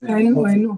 ايوه ايوه.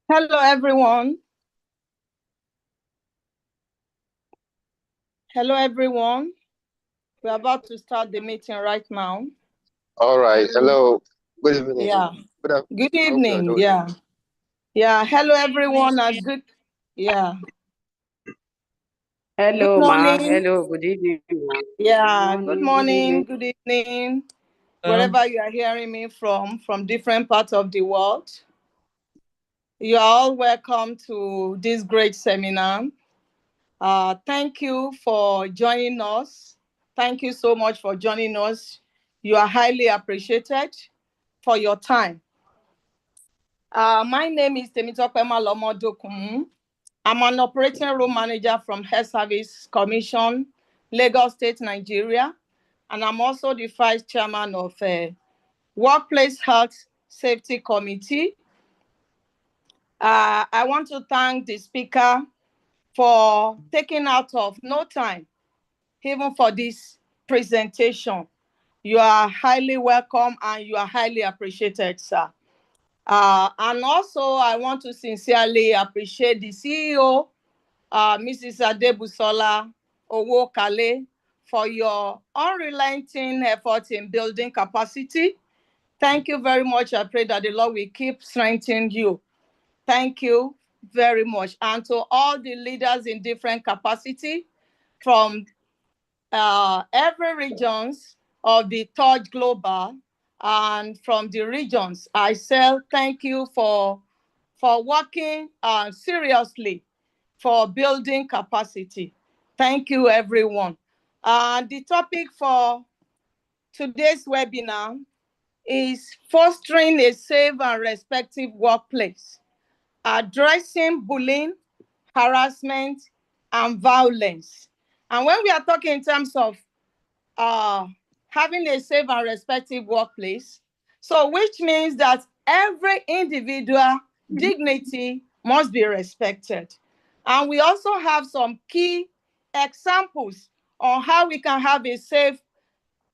Hello, everyone. Hello, everyone. We're about to start the meeting right now. All right. Hello. Good evening. Yeah. Good evening. Yeah. Yeah. Hello, everyone. Good. Yeah. Hello, Good ma. morning. Hello, good evening. Yeah. Good Good morning, morning. Good evening. Wherever you are hearing me from different parts of the world, you are all welcome to this great seminar. Thank you for joining us. Thank you so much for joining us. You are highly appreciated for your time. My name is Temitope Malomodokun. I'm an operating room manager from Health Service Commission, Lagos State, Nigeria. And I'm also the vice chairman of Workplace Health Safety Committee. I want to thank the speaker for taking out of no time, even for this presentation. You are highly welcome and you are highly appreciated, sir. And also, I want to sincerely appreciate the CEO, Mrs. Adebusola Owokale, for your unrelenting efforts in building capacity. Thank you very much. I pray that the Lord will keep strengthening you. Thank you very much. And to all the leaders in different capacity from every regions of the TORG Global and from the regions, I say thank you for working seriously for building capacity. Thank you, everyone. The topic for today's webinar is fostering a safe and respectful workplace, addressing bullying, harassment, and violence. And when we are talking in terms of having a safe and respectful workplace, so which means that every individual dignity must be respected. And we also have some key examples on how we can have a safe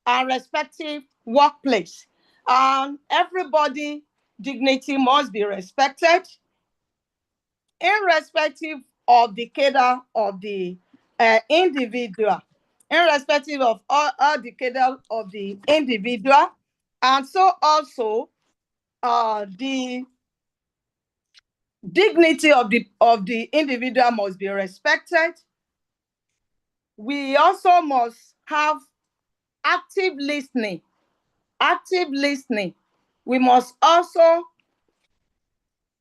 and respectful workplace. Everybody dignity must be respected, irrespective of the cadre of the individual, irrespective of all the cadre of the individual. And so also the dignity of the individual must be respected. We also must have active listening. Active listening. We must also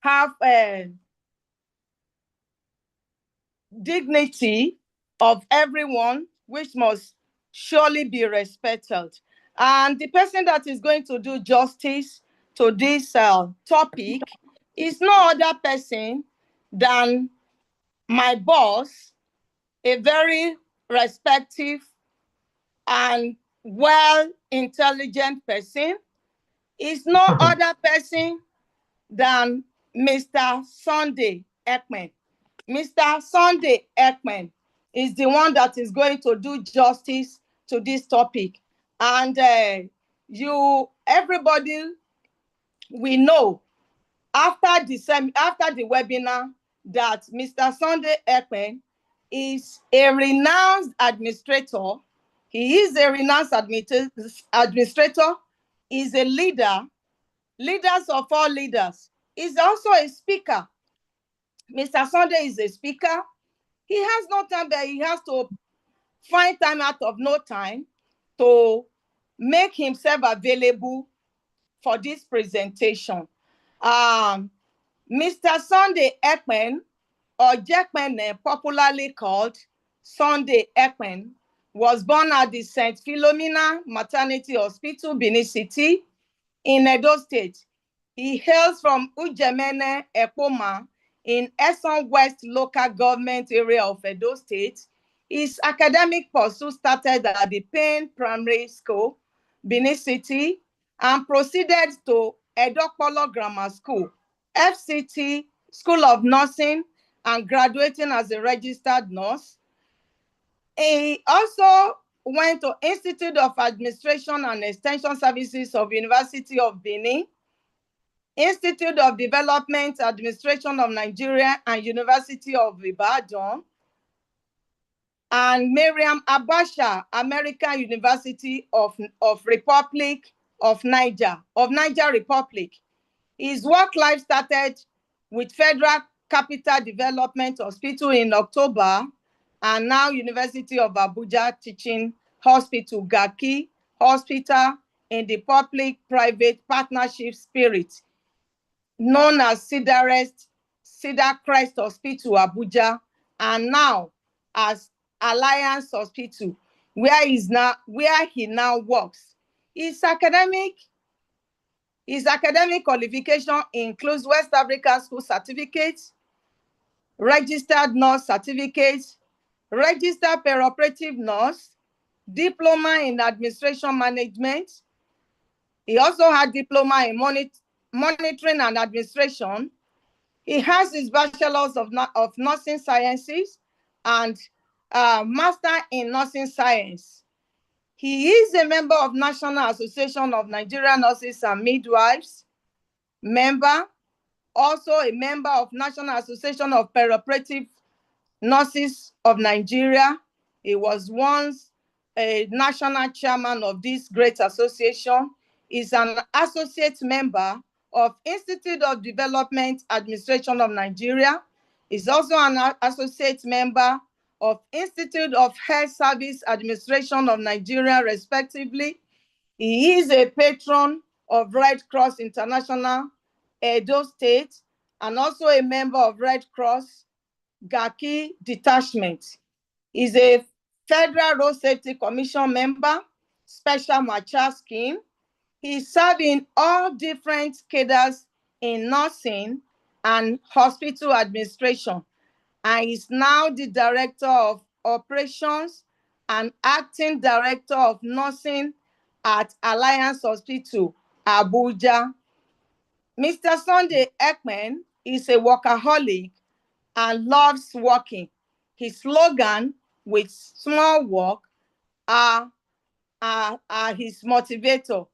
have dignity of everyone, which must surely be respected. And the person that is going to do justice to this topic is no other person than my boss, a very respective, and well-intelligent person is no other person than Mr. Sunday Ekmen. Mr. Sunday Ekmen is the one that is going to do justice to this topic. And everybody, we know after the webinar that Mr. Sunday Ekmen is a renowned administrator. He is a renowned administrator. He's a leader of all leaders. He's also a speaker. Mr. Sunday is a speaker. He has no time, but he has to find time out of no time to make himself available for this presentation. Mr. Sunday Ekmen, or Jekmene, popularly called Sunday Ekmen, was born at the St. Philomena Maternity Hospital, Benin City, in Edo State. He hails from Ujemene Ekpoma in Eson West local government area of Edo State. His academic pursuit started at the Payne Primary School, Benin City, and proceeded to Edokpolo Grammar School, FCT, School of Nursing, and graduating as a registered nurse. He also went to Institute of Administration and Extension Services of University of Benin, Institute of Development Administration of Nigeria and University of Ibadan, and Mariam Abasha, American University of Republic of Niger Republic. His work life started with Federal Capital Development Hospital in October, and now University of Abuja Teaching Hospital, Gaki Hospital, in the public-private partnership spirit, known as Cedar Crest Hospital, Abuja, and now as Alliance Hospital, where he now works. His academic qualification includes West African School Certificate, Registered Nurse Certificate, Registered Perioperative Nurse, Diploma in Administration Management. He also had Diploma in Monitoring and Administration. He has his Bachelor's of Nursing Sciences and Master in Nursing Science. He is a member of National Association of Nigerian Nurses and Midwives, also a member of National Association of Perioperative Nurses of Nigeria. He was once a national chairman of this great association. He's an associate member of Institute of Development Administration of Nigeria. He's also an associate member of Institute of Health Service Administration of Nigeria, respectively. He is a patron of Red Cross International, Edo State, and also a member of Red Cross Gaki Detachment. He's a Federal Road Safety Commission member, Special Macha Scheme. He served in all different cadres in nursing and hospital administration, and is now the Director of Operations and Acting Director of Nursing at Alliance Hospital, Abuja. Mr. Sunday Ekmen is a workaholic and loves working. His slogan, "with small work," are his motivator.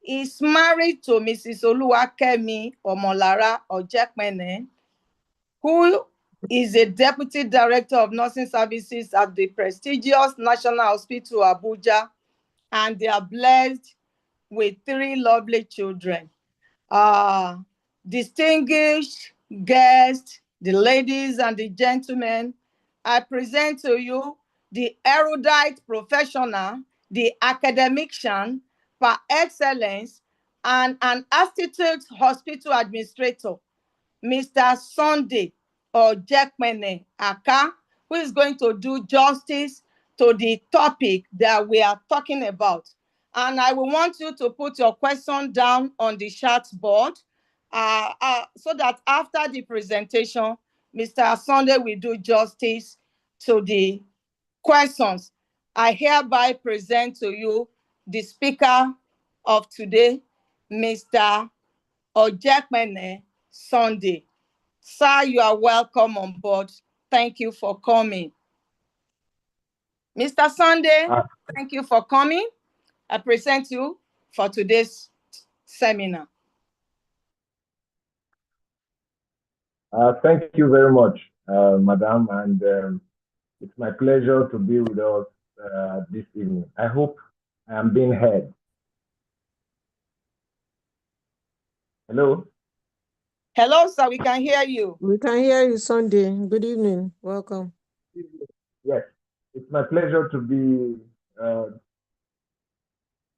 He's married to Mrs. Oluwakemi Omolara Ojekmene, who is a Deputy Director of Nursing Services at the prestigious National Hospital, Abuja, and they are blessed with 3 lovely children. Distinguished guests, the ladies and the gentlemen, I present to you the erudite professional, the academician par excellence, and an astute hospital administrator, Mr. Sunday Ojekmene Aka, who is going to do justice to the topic that we are talking about. And I will want you to put your question down on the chat board so that after the presentation, Mr. Sunday will do justice to the questions, I hereby present to you the speaker of today, Mr. Ojekmene Sunday. Sir, you are welcome on board. Thank you for coming. Mr. Sunday, thank you for coming. I present you for today's seminar. Thank you very much, Madam, and it's my pleasure to be with us this evening. I hope I am being heard. Hello? Hello, sir, we can hear you. We can hear you, Sunday. Good evening. Welcome. Yes, it's my pleasure to be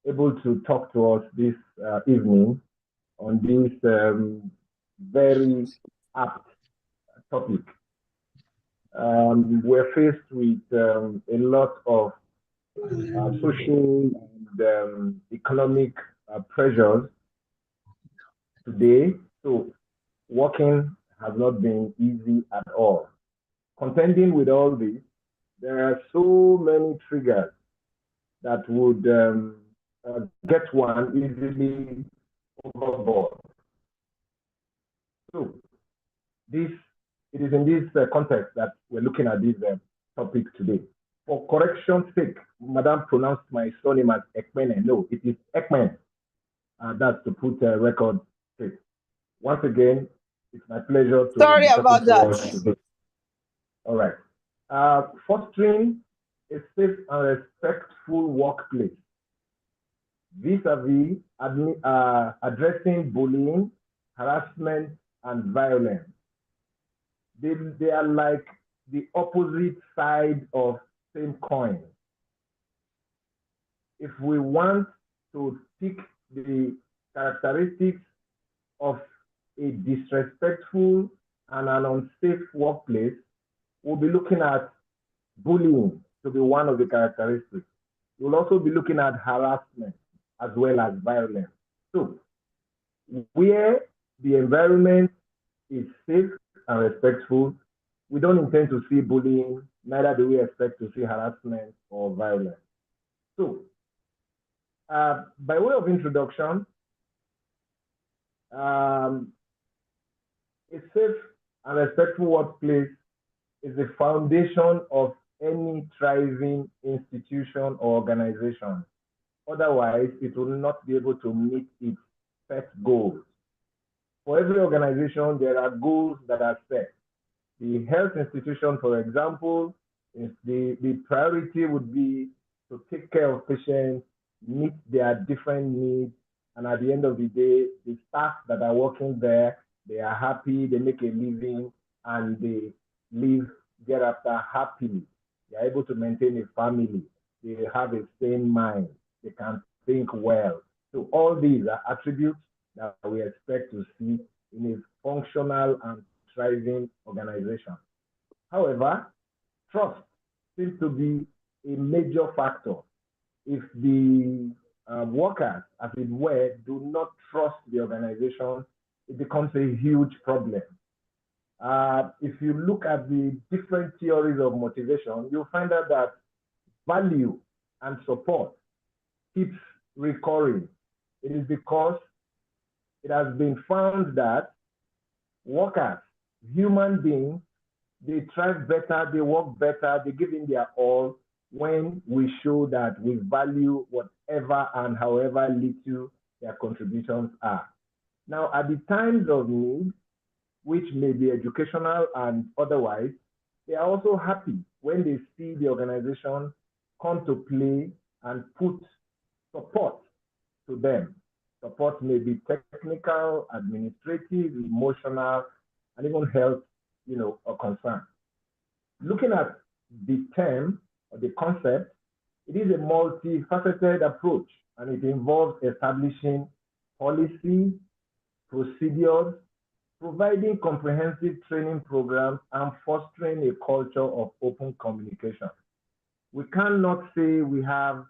able to talk to us this evening on this very apt topic. We're faced with a lot of social and economic pressures today. So working has not been easy at all. Contending with all this, there are so many triggers that would get one easily overboard. So it is in this context that we're looking at this topic today. For correction's sake, Madam pronounced my surname as Ekmene. No, it is Ekmen. That's to put a record straight. Once again, it's my pleasure to Sorry about that. All right. Fostering a safe and respectful workplace vis-a-vis addressing bullying, harassment, and violence. They are like the opposite side of same coin. If we want to pick the characteristics of a disrespectful and an unsafe workplace, we'll be looking at bullying to be one of the characteristics. We'll also be looking at harassment as well as violence. So, where the environment is safe and respectful, we don't intend to see bullying, neither do we expect to see harassment or violence. So, by way of introduction, a safe and respectful workplace is the foundation of any thriving institution or organization. Otherwise, it will not be able to meet its set goals. For every organization, there are goals that are set. The health institution, for example, the priority would be to take care of patients, meet their different needs, and at the end of the day, the staff that are working there, they are happy, they make a living, and they live thereafter happily. They are able to maintain a family. They have a sane mind. They can think well. So all these are attributes that we expect to see in a functional and thriving organization. However, trust seems to be a major factor. If the workers, as it were, do not trust the organization, it becomes a huge problem. If you look at the different theories of motivation, you'll find out that value and support keeps recurring. It is because it has been found that workers, human beings, they thrive better, they work better, they give in their all when we show that we value whatever and however little their contributions are. Now, at the times of need, which may be educational and otherwise, they are also happy when they see the organization come to play and put support to them. Support may be technical, administrative, emotional, and even health, a concern. Looking at the term or the concept, it is a multifaceted approach, and it involves establishing policy, procedures, providing comprehensive training programs, and fostering a culture of open communication. We cannot say we have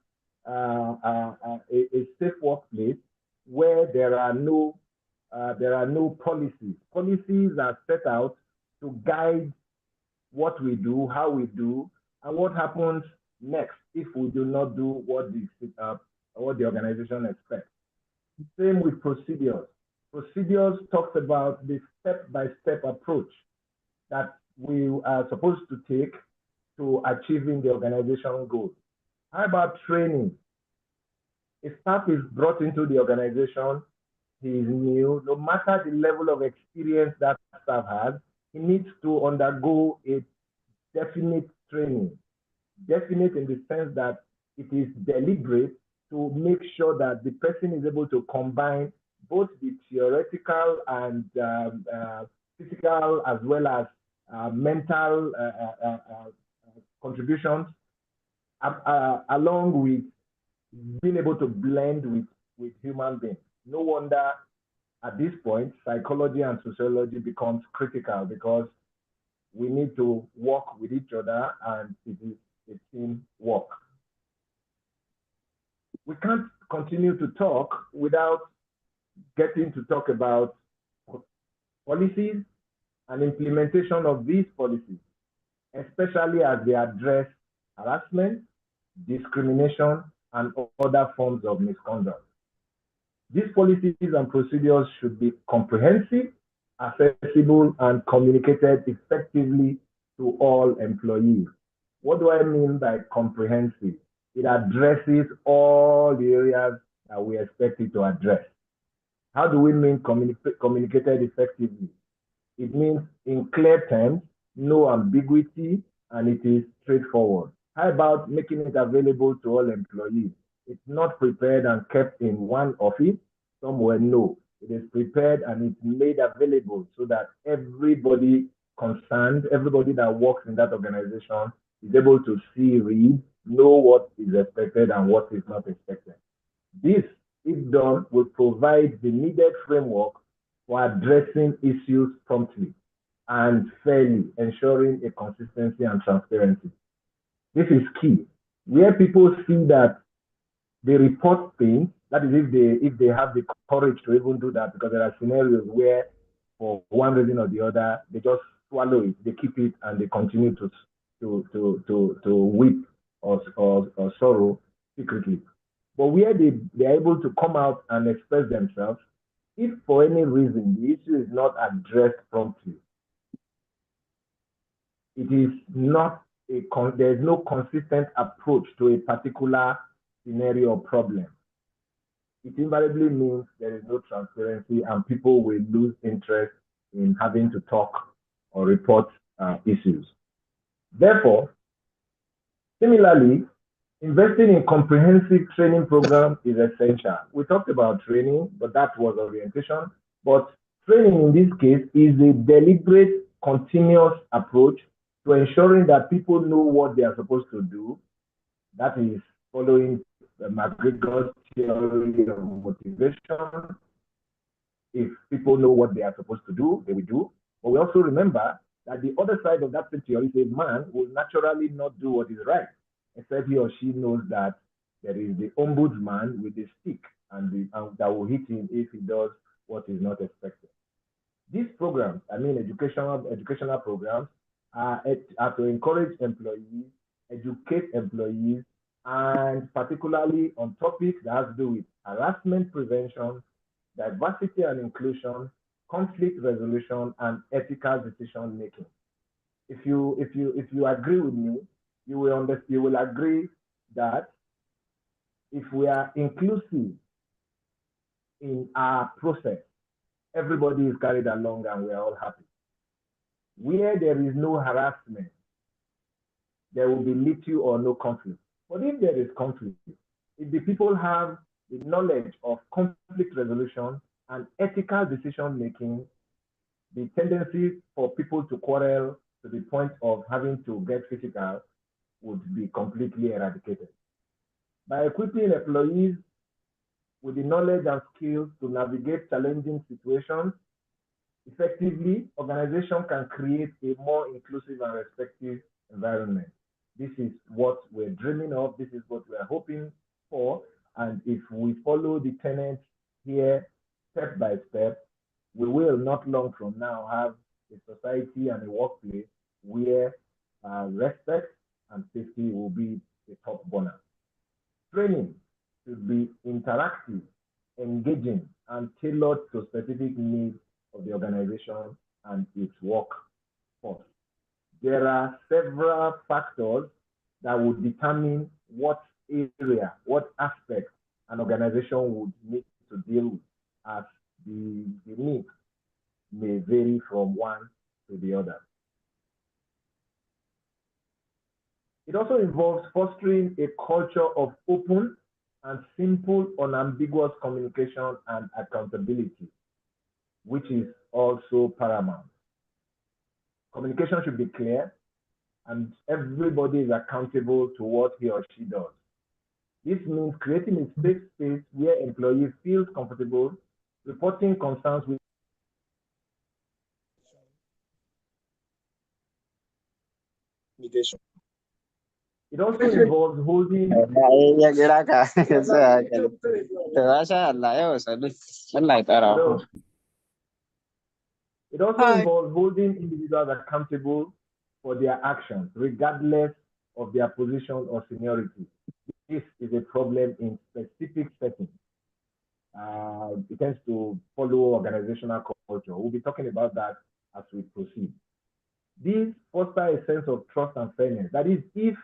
a safe workplace where there are no policies. Policies are set out to guide what we do, how we do, and what happens next if we do not do what the organization expects. Same with procedures. Procedures talks about the step-by-step approach that we are supposed to take to achieving the organization goals. How about training? If staff is brought into the organization, he is new, no matter the level of experience that staff has, he needs to undergo a definite training. Definite in the sense that it is deliberate to make sure that the person is able to combine both the theoretical and physical as well as mental contributions along with being able to blend with human beings. No wonder at this point, psychology and sociology becomes critical because we need to work with each other and it is a team work. We can't continue to talk without getting to talk about policies and implementation of these policies, especially as they address harassment, discrimination, and other forms of misconduct. These policies and procedures should be comprehensive, accessible, and communicated effectively to all employees. What do I mean by comprehensive? It addresses all the areas that we expect it to address. How do we mean communicated effectively? It means in clear terms, no ambiguity, and it is straightforward. How about making it available to all employees? It's not prepared and kept in one office somewhere, no. It is prepared and it's made available so that everybody concerned, everybody that works in that organization is able to see, read, know what is expected and what is not expected. This, if done, will provide the needed framework for addressing issues promptly and fairly, ensuring a consistency and transparency. This is key. Where people see that they report things, that is if they have the courage to even do that, because there are scenarios where for one reason or the other, they just swallow it, they keep it, and they continue to weep or sorrow secretly. But where they are able to come out and express themselves, if for any reason the issue is not addressed promptly, it is not there is no consistent approach to a particular scenario or problem. It invariably means there is no transparency and people will lose interest in having to talk or report issues. Therefore, similarly, investing in comprehensive training programs is essential. We talked about training, but that was orientation. But training in this case is a deliberate, continuous approach to ensuring that people know what they are supposed to do. That is following McGregor's theory of motivation. If people know what they are supposed to do, they will do. But we also remember that the other side of that theory is a man will naturally not do what is right, except he or she knows that there is the ombudsman with the stick and that will hit him if he does what is not expected. These programs, I mean educational programs, are to encourage employees, educate employees, and particularly on topics that have to do with harassment prevention, diversity and inclusion, conflict resolution, and ethical decision making. If you agree with me, you will agree that if we are inclusive in our process, everybody is carried along and we are all happy. Where there is no harassment, there will be little or no conflict. But if there is conflict, if the people have the knowledge of conflict resolution and ethical decision making, the tendency for people to quarrel to the point of having to get physical would be completely eradicated. By equipping employees with the knowledge and skills to navigate challenging situations effectively, organization can create a more inclusive and respectful environment. This is what we're dreaming of. This is what we're hoping for. And if we follow the tenets here step by step, we will not long from now have a society and a workplace where respect, and safety will be the top bonus. Training should be interactive, engaging, and tailored to specific needs of the organization and its workforce. There are several factors that would determine what area, what aspect an organization would need to deal with, as the needs may vary from one to the other. It also involves fostering a culture of open and simple, unambiguous communication and accountability, which is also paramount. Communication should be clear, and everybody is accountable to what he or she does. This means creating a safe space where employees feel comfortable reporting concerns with communication. It also involves holding. It also involves holding individuals accountable for their actions, regardless of their position or seniority. This is a problem in specific settings. It tends to follow organizational culture. We'll be talking about that as we proceed. These foster a sense of trust and fairness. That is, if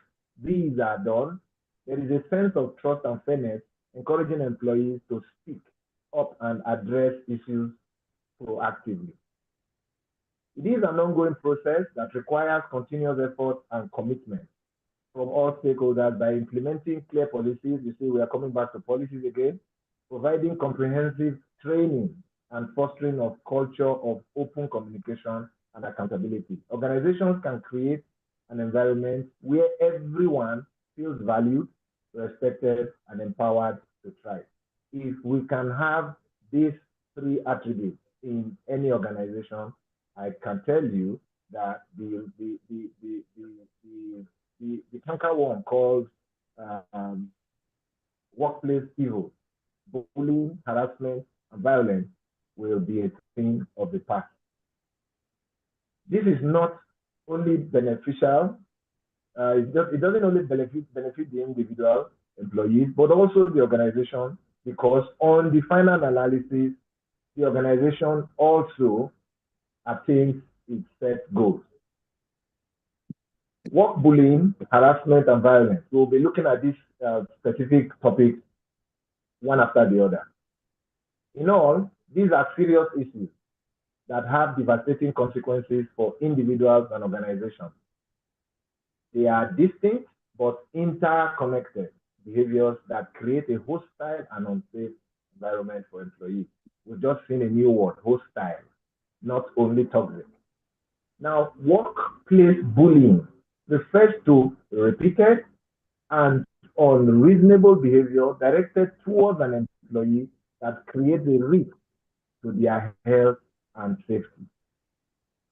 these are done, there is a sense of trust and fairness, encouraging employees to speak up and address issues proactively. It is an ongoing process that requires continuous effort and commitment from all stakeholders by implementing clear policies. You see, we are coming back to policies again, providing comprehensive training and fostering of culture of open communication and accountability. Organizations can create an environment where everyone feels valued, respected, and empowered to thrive. If we can have these three attributes in any organization, I can tell you that the canker worm called workplace evil, bullying, harassment, and violence will be a thing of the past. This is not only beneficial, it doesn't only benefit the individual employees, but also the organization, because on the final analysis, the organization also attains its set goals. Work bullying, harassment, and violence. We'll be looking at these specific topics one after the other. In all, these are serious issues that have devastating consequences for individuals and organizations. They are distinct but interconnected behaviors that create a hostile and unsafe environment for employees. We've just seen a new word, hostile, not only toxic. Now, workplace bullying refers to repeated and unreasonable behavior directed towards an employee that creates a risk to their health and safety.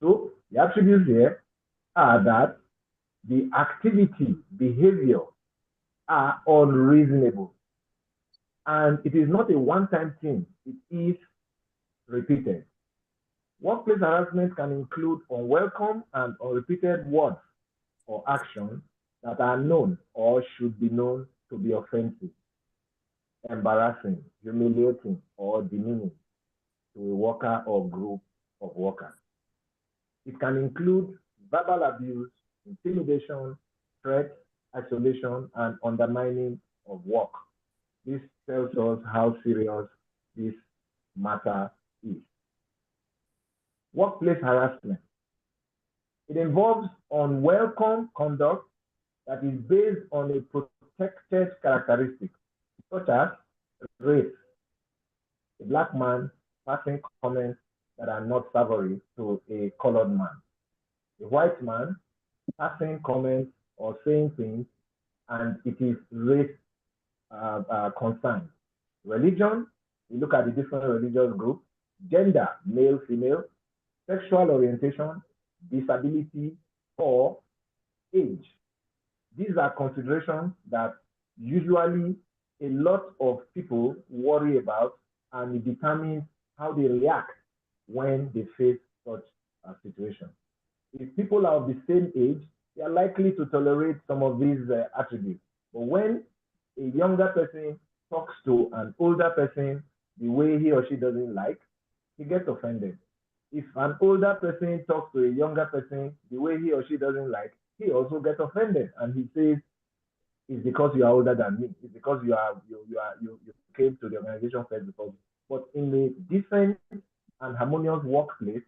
So the attributes here are that the activity, behavior are unreasonable. And it is not a one-time thing, it is repeated. Workplace harassment can include unwelcome and unrepeated words or actions that are known or should be known to be offensive, embarrassing, humiliating, or demeaning to a worker or group of workers. It can include verbal abuse, intimidation, threat, isolation, and undermining of work. This tells us how serious this matter is. Workplace harassment. It involves unwelcome conduct that is based on a protected characteristic, such as race. A black man passing comments that are not savory to a colored man. A white man passing comments or saying things, and it is race concerned. Religion, we look at the different religious groups. Gender, male, female. Sexual orientation, disability, or age. These are considerations that usually a lot of people worry about, and it determines how they react when they face such a situation. If people are of the same age, they are likely to tolerate some of these attributes. But when a younger person talks to an older person the way he or she doesn't like, he gets offended. If an older person talks to a younger person the way he or she doesn't like, he also gets offended and he says, it's because you are older than me. It's because you came to the organization first before me. But in a decent and harmonious workplace,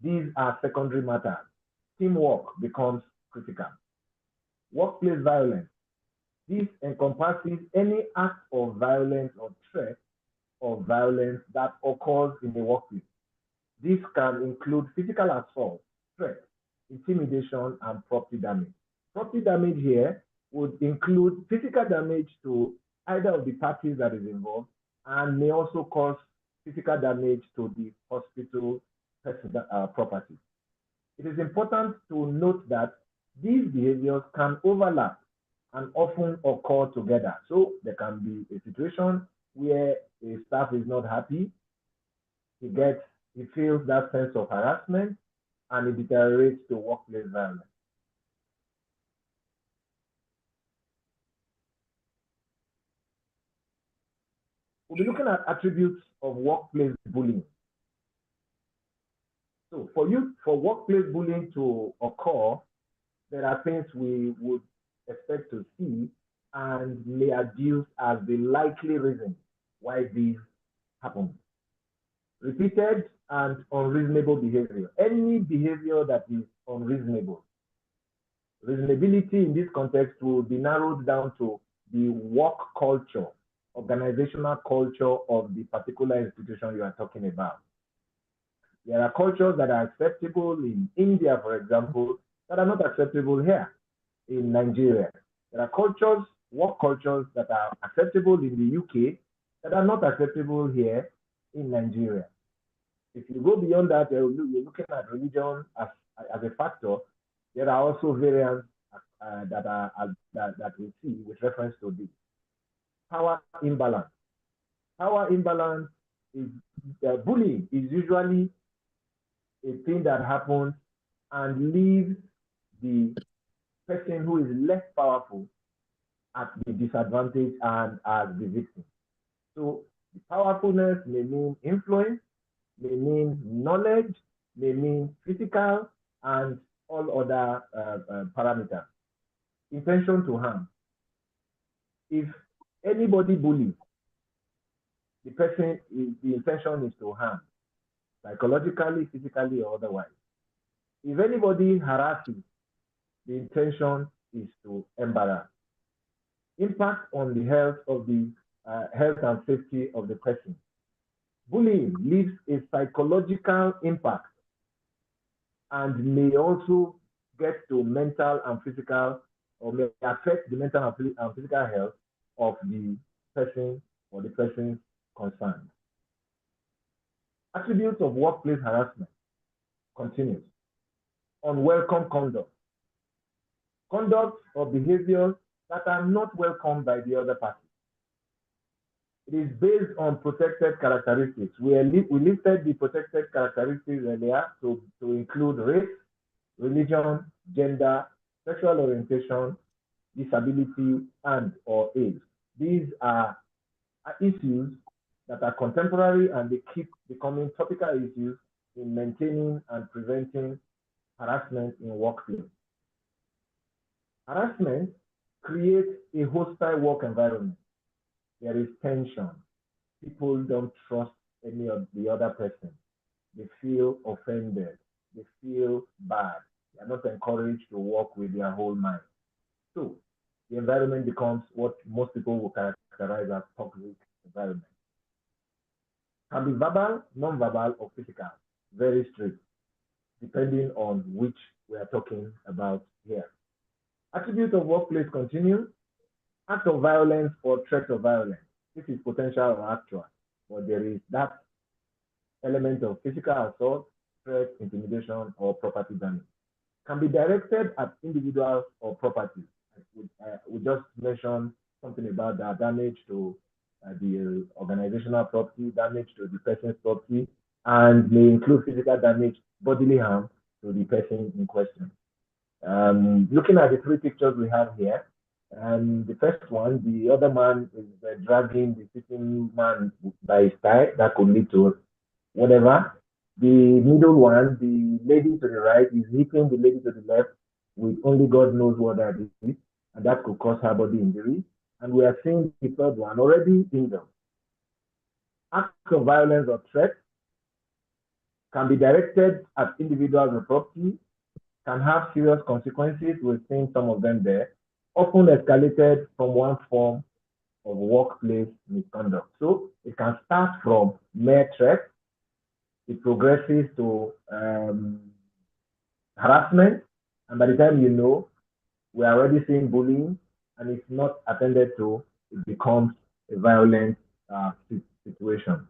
these are secondary matters. Teamwork becomes critical. Workplace violence. This encompasses any act of violence or threat of violence that occurs in the workplace. This can include physical assault, threat, intimidation, and property damage. Property damage here would include physical damage to either of the parties that is involved and may also cause physical damage to the hospital property. It is important to note that these behaviors can overlap and often occur together. So there can be a situation where a staff is not happy, he feels that sense of harassment, and it deteriorates to workplace violence. We'll be looking at attributes of workplace bullying. So for workplace bullying to occur, there are things we would expect to see and may adduce as the likely reason why these happen. Repeated and unreasonable behavior. Any behavior that is unreasonable. Reasonability in this context will be narrowed down to the work culture, organizational culture of the particular institution you are talking about. There are cultures that are acceptable in India, for example, that are not acceptable here in Nigeria. There are cultures, work cultures that are acceptable in the UK that are not acceptable here in Nigeria. If you go beyond that, you're looking at religion as a factor. There are also variants that we see with reference to this. Power imbalance. Power imbalance is bullying is usually a thing that happens and leaves the person who is less powerful at the disadvantage and as the victim. So the powerfulness may mean influence, may mean knowledge, may mean physical, and all other parameters. Intention to harm. If anybody bullies, the intention is to harm, psychologically, physically, or otherwise. If anybody harasses, the intention is to embarrass. Impact on the health and safety of the person. Bullying leaves a psychological impact and may also get to mental and physical, or may affect the mental and physical health of the person or the persons concerned. Attributes of workplace harassment continues. Unwelcome conduct. Conduct or behaviors that are not welcomed by the other party. It is based on protected characteristics. We listed the protected characteristics earlier to include race, religion, gender, sexual orientation, disability, and or age. These are issues that are contemporary and they keep becoming topical issues in maintaining and preventing harassment in workplace. Harassment creates a hostile work environment. There is tension. People don't trust any of the other person. They feel offended. They feel bad. They are not encouraged to work with their whole mind. So the environment becomes what most people will characterize as toxic environment. Can be verbal, non-verbal, or physical. Very strict, depending on which we are talking about here. Attribute of workplace continue. Act of violence or threat of violence. This is potential or actual, but there is that element of physical assault, threat, intimidation, or property damage. Can be directed at individuals or property. We just mentioned something about the damage to the organizational property, damage to the person's property, and may include physical damage, bodily harm to the person in question. Looking at the three pictures we have here, the first one, the other man is dragging the sitting man by his tie. That could lead to whatever. The middle one, the lady to the right, is hitting the lady to the left with only God knows what that is, and that could cause her body injury. And we are seeing the third one already injured. Acts of violence or threat can be directed at individuals or property, can have serious consequences. We've seen some of them there, often escalated from one form of workplace misconduct. So it can start from mere threat, it progresses to harassment, and by the time you know, we're already seeing bullying, and if not attended to, it becomes a violent situation.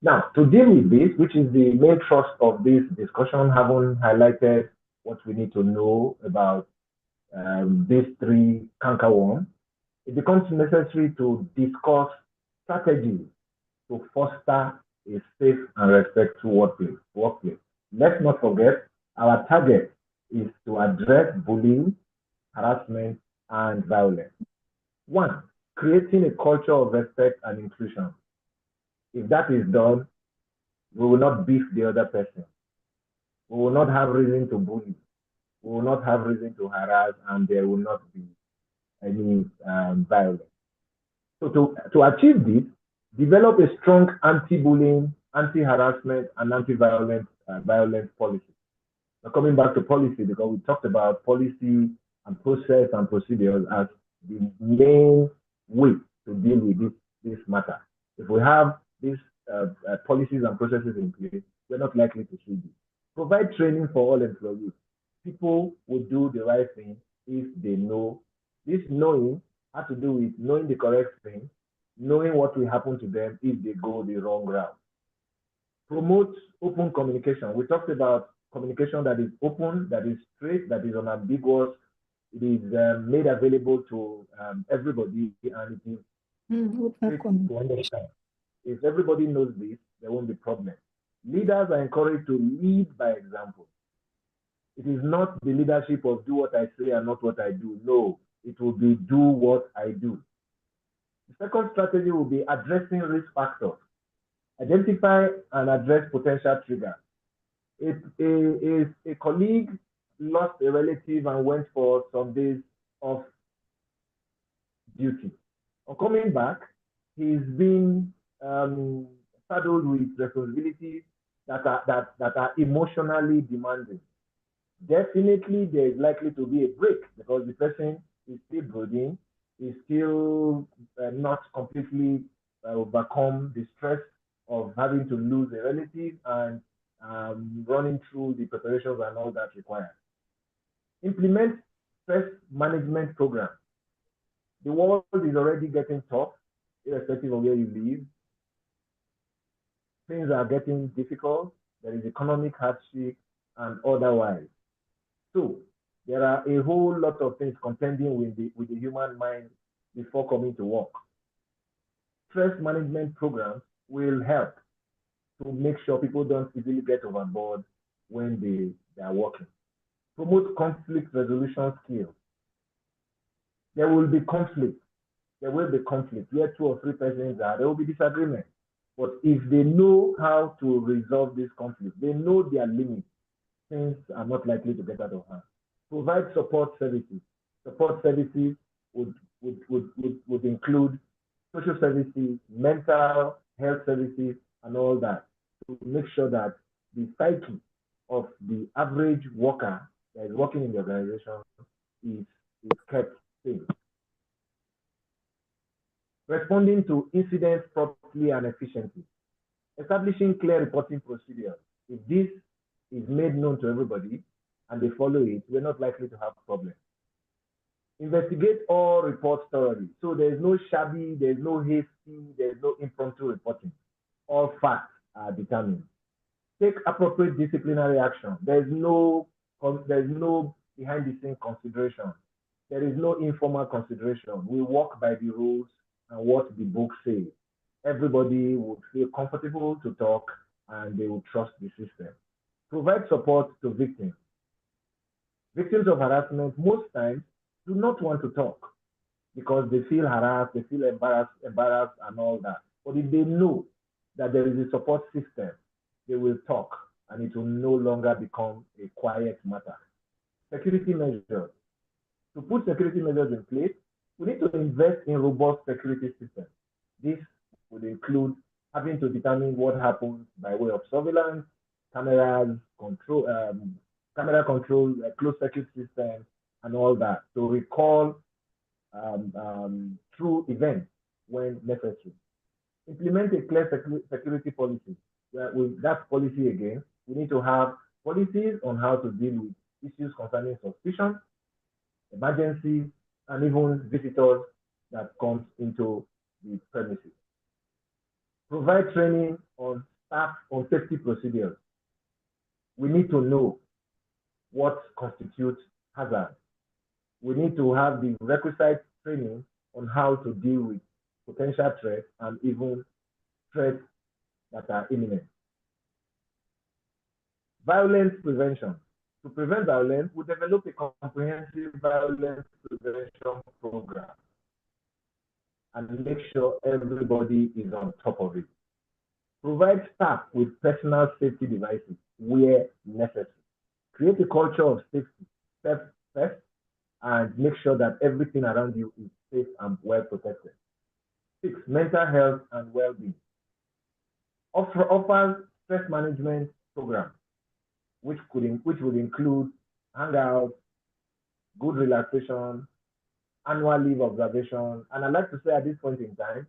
Now, to deal with this, which is the main thrust of this discussion, having highlighted what we need to know about these three cankerworms, it becomes necessary to discuss strategies to foster a safe and respectful workplace. Let's not forget, our target is to address bullying, harassment, and violence. One, creating a culture of respect and inclusion. If that is done, we will not beef the other person. We will not have reason to bully. We will not have reason to harass, and there will not be any violence. So to achieve this, develop a strong anti-bullying, anti-harassment, and anti-violence violence policy. Now coming back to policy, because we talked about policy and process and procedures as the main way to deal with this matter. If we have these policies and processes in place, we're not likely to see this. Provide training for all employees. People will do the right thing if they know. This knowing has to do with knowing the correct thing, knowing what will happen to them if they go the wrong route. Promote open communication. We talked about communication that is open, that is straight, that is unambiguous. It is made available to everybody, and it is straight to understand. If everybody knows this, there won't be problem. Leaders are encouraged to lead by example. It is not the leadership of do what I say and not what I do. No, it will be do what I do. The second strategy will be addressing risk factors. Identify and address potential triggers. If a colleague lost a relative and went for some days off duty, on coming back, he's been saddled with responsibilities that are emotionally demanding. Definitely, there is likely to be a break because the person is still brooding, is still not completely overcome the stress of having to lose a relative and running through the preparations and all that required. Implement stress management programs. The world is already getting tough, irrespective of where you live. Things are getting difficult. There is economic hardship and otherwise. So there are a whole lot of things contending with the human mind before coming to work. Stress management programs will help to make sure people don't easily get overboard when they are working. Promote conflict resolution skills. There will be conflict. There will be conflict. Where two or three persons are, there will be disagreement. But if they know how to resolve this conflict, they know their limits, things are not likely to get out of hand. Provide support services. Support services would include social services, mental health services, and all that to make sure that the psyche of the average worker that is working in the organization is kept safe. Responding to incidents promptly and efficiently. Establishing clear reporting procedures. If this is made known to everybody and they follow it, we're not likely to have problems. Investigate all reports thoroughly. So there's no shabby, there's no hasty, there's no impromptu reporting. All facts are determined. Take appropriate disciplinary action. There's no behind the scenes consideration. There is no informal consideration. We work by the rules and what the book says. Everybody would feel comfortable to talk and they will trust the system. Provide support to victims. Victims of harassment most times do not want to talk because they feel harassed, they feel embarrassed and all that. But if they know that there is a support system, they will talk and it will no longer become a quiet matter. Security measures. To put security measures in place, we need to invest in robust security systems. This would include having to determine what happens by way of surveillance, cameras, camera control, closed circuit system, and all that to recall true events when necessary. Implement a clear security policy. With that policy again, we need to have policies on how to deal with issues concerning suspicion, emergencies, and even visitors that comes into the premises. Provide training on staff on safety procedures. We need to know what constitutes hazard. We need to have the requisite training on how to deal with potential threats and even threats that are imminent. Violence prevention. To prevent violence, we develop a comprehensive violence prevention program and make sure everybody is on top of it. Provide staff with personal safety devices where necessary. Create a culture of safety first and make sure that everything around you is safe and well protected. 6, mental health and well-being. Offers stress management program, which would include hangouts, good relaxation, annual leave observation. And I'd like to say at this point in time,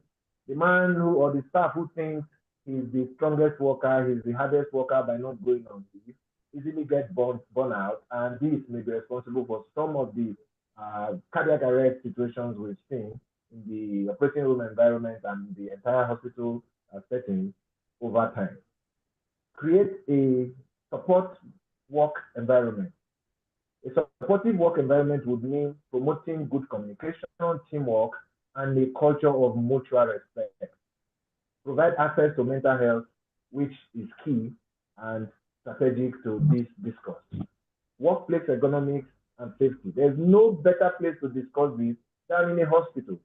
the man who or the staff who thinks he's the strongest worker, he's the hardest worker by not going on leave, easily get burn out, and this may be responsible for some of the cardiac arrest situations we've seen in the operating room environment and the entire hospital setting over time. Create a support work environment. A supportive work environment would mean promoting good communication, teamwork, and a culture of mutual respect. Provide access to mental health, which is key and strategic to this discourse. Workplace ergonomics and safety. There's no better place to discuss this than in a hospital.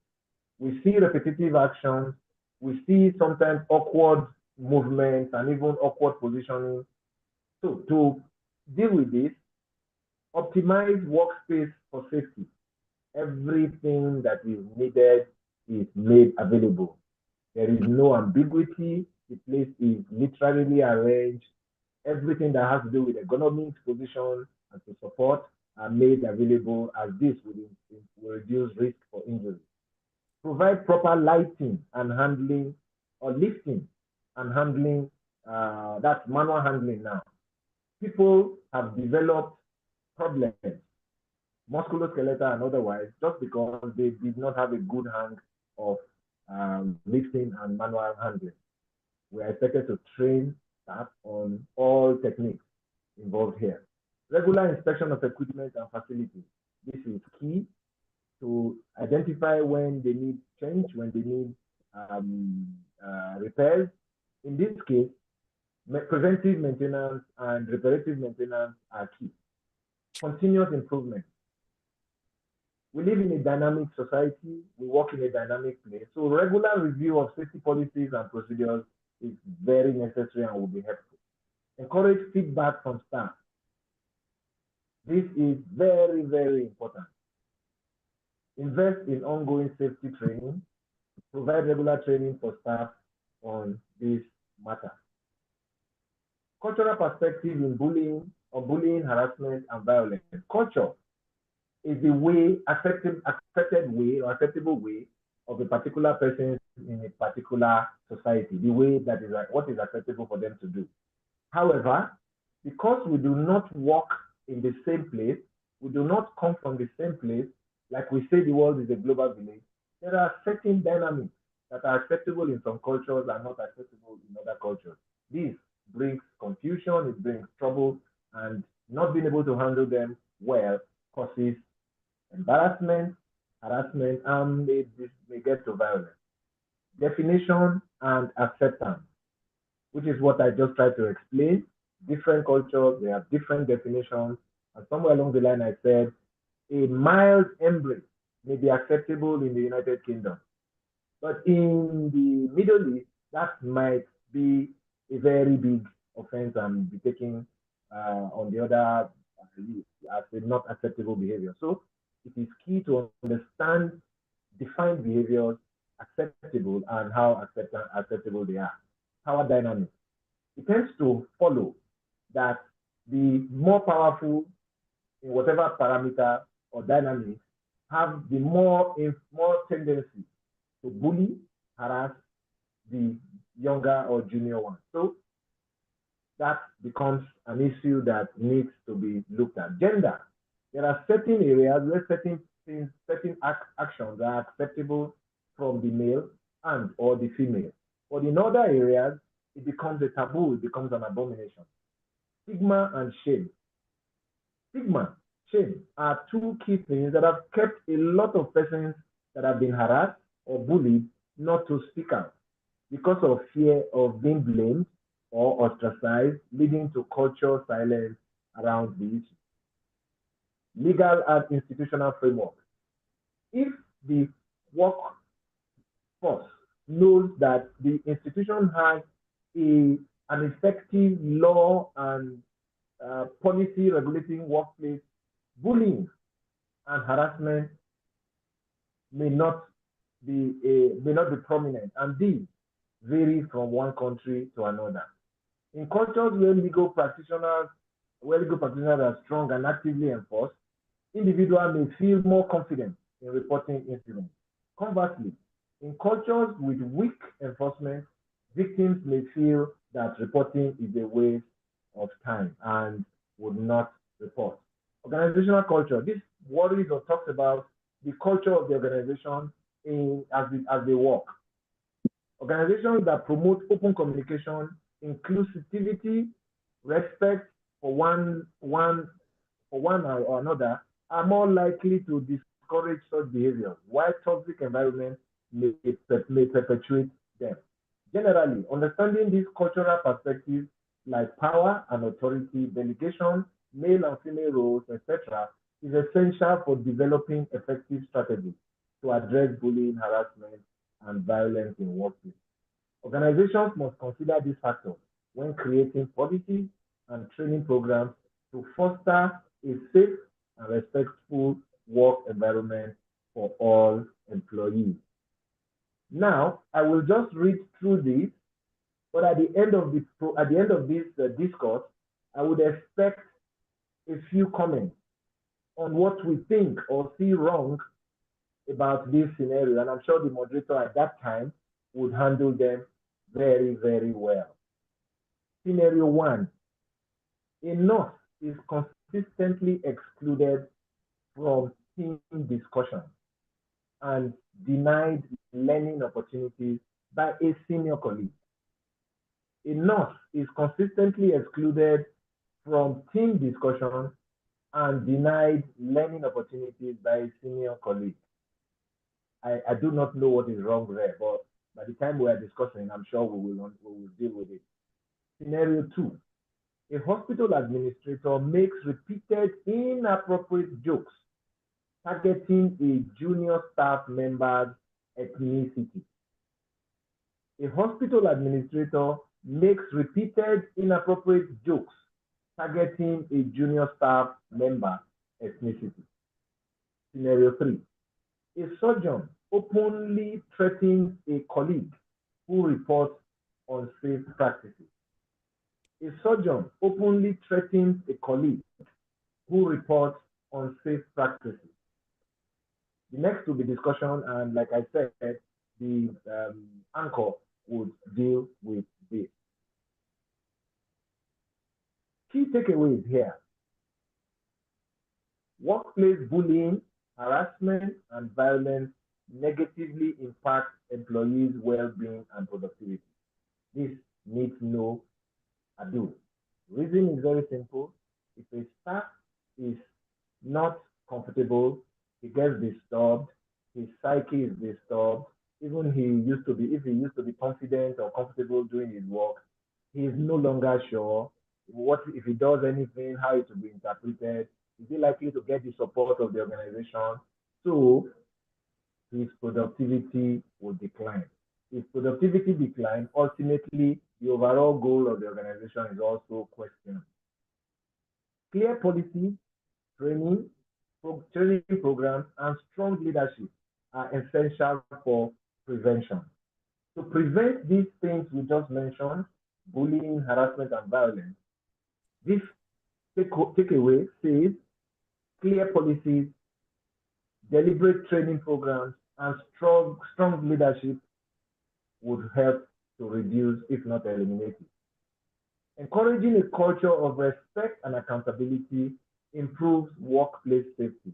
We see repetitive actions, we see sometimes awkward movements and even awkward positioning. So to deal with this, optimize workspace for safety. Everything that is needed is made available. There is no ambiguity. The place is literally arranged. Everything that has to do with ergonomics, position, and to support are made available, as this will reduce risk for injury. Provide proper lighting and handling, or lifting and handling, that's manual handling now. People have developed problems, musculoskeletal and otherwise, just because they did not have a good hang of lifting and manual handling. We are expected to train staff on all techniques involved here. Regular inspection of equipment and facilities. This is key to identify when they need change, when they need repairs. In this case, preventive maintenance and reparative maintenance are key. Continuous improvement. We live in a dynamic society, we work in a dynamic place, so regular review of safety policies and procedures is very necessary and will be helpful. Encourage feedback from staff. This is very, very important. Invest in ongoing safety training. Provide regular training for staff on this matter. Cultural perspective in bullying, harassment, and violence. Culture is the way, acceptable way of a particular person in a particular society, the way that is what is acceptable for them to do. However, because we do not work in the same place, we do not come from the same place, like we say the world is a global village, there are certain dynamics that are acceptable in some cultures and not acceptable in other cultures. This brings confusion, it brings trouble, and not being able to handle them well causes embarrassment, harassment, and may get to violence. Definition and acceptance, which is what I just tried to explain. Different cultures, they have different definitions And somewhere along the line, I said a mild embrace may be acceptable in the United Kingdom. But in the Middle East, that might be a very big offense and be taken on the other as a not acceptable behavior. So it is key to understand defined behaviors, acceptable, and how acceptable they are. Power dynamics. It tends to follow that the more powerful in whatever parameter or dynamics have the more tendency to bully, harass the younger or junior one. So that becomes an issue that needs to be looked at. Gender. There are certain areas where certain things, certain actions are acceptable from the male and or the female. But in other areas, it becomes a taboo, it becomes an abomination. Stigma and shame. Stigma, shame are two key things that have kept a lot of persons that have been harassed or bullied not to speak out because of fear of being blamed or ostracized, leading to cultural silence around the issue. Legal and institutional framework. If the workforce knows that the institution has an effective law and policy regulating workplace, bullying and harassment may not be prominent, and these vary from one country to another. In cultures where legal practitioners are strong and actively enforced, individuals may feel more confident in reporting incidents. Conversely, in cultures with weak enforcement, victims may feel that reporting is a waste of time and would not report. Organizational culture. This worries or talks about the culture of the organization as they work. Organizations that promote open communication, inclusivity, respect for one or another are more likely to discourage such behaviors, while toxic environments may perpetuate them. Generally, understanding these cultural perspectives like power and authority, delegation, male and female roles, etc., is essential for developing effective strategies to address bullying, harassment, and violence in workplace. Organizations must consider these factors when creating policies and training programs to foster a safe and respectful work environment for all employees. Now, I will just read through this, but at the end of this discourse, I would expect a few comments on what we think or see wrong about this scenario, and I'm sure the moderator at that time would handle them very, very well. Scenario 1. A nurse is consistently excluded from team discussion and denied learning opportunities by a senior colleague. A nurse is consistently excluded from team discussion and denied learning opportunities by a senior colleague. I do not know what is wrong there, but by the time we are discussing, I'm sure we will deal with it. Scenario 2. A hospital administrator makes repeated inappropriate jokes targeting a junior staff member's ethnicity. A hospital administrator makes repeated inappropriate jokes targeting a junior staff member ethnicity. Scenario 3. A surgeon openly threatens a colleague who reports unsafe practices. A surgeon openly threatens a colleague who reports unsafe practices. The next will be discussion, and like I said, the anchor would deal with this. Key takeaways here. Workplace bullying, harassment, and violence negatively impact employees' well-being and productivity. This needs no ado. Reason is very simple. If a staff is not comfortable, he gets disturbed, his psyche is disturbed, even if he used to be confident or comfortable doing his work, he is no longer sure what if he does anything, how it will be interpreted, Is he likely to get the support of the organization? So his productivity will decline. If productivity declines, ultimately the overall goal of the organization is also questioned. Clear policies, training, training programs, and strong leadership are essential for prevention. To prevent these things we just mentioned, bullying, harassment, and violence, this takeaway says clear policies, deliberate training programs, and strong leadership would help to reduce, if not eliminate it. Encouraging a culture of respect and accountability improves workplace safety.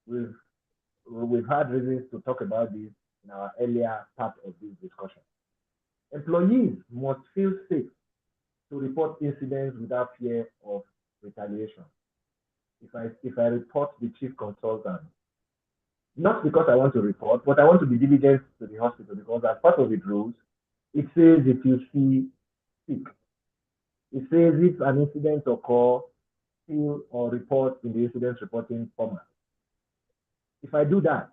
We've had reasons to talk about this in our earlier part of this discussion. Employees must feel safe to report incidents without fear of retaliation. If I report the chief consultant, not because I want to report, but I want to be diligent to the hospital, because as part of the rules, it says if you see sick, it says if an incident occurs, fill or report in the incident reporting format. If I do that,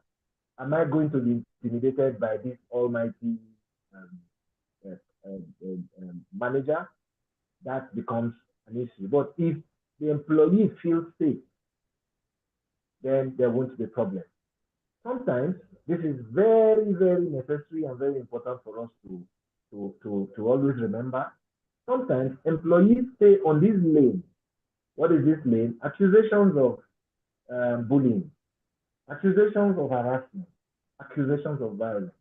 am I going to be intimidated by this almighty manager? That becomes an issue. But if the employee feels safe, then there won't be a problem. Sometimes this is very, very necessary and very important for us to always remember. Sometimes employees stay on this lane. What is this lane? Accusations of bullying, accusations of harassment, accusations of violence,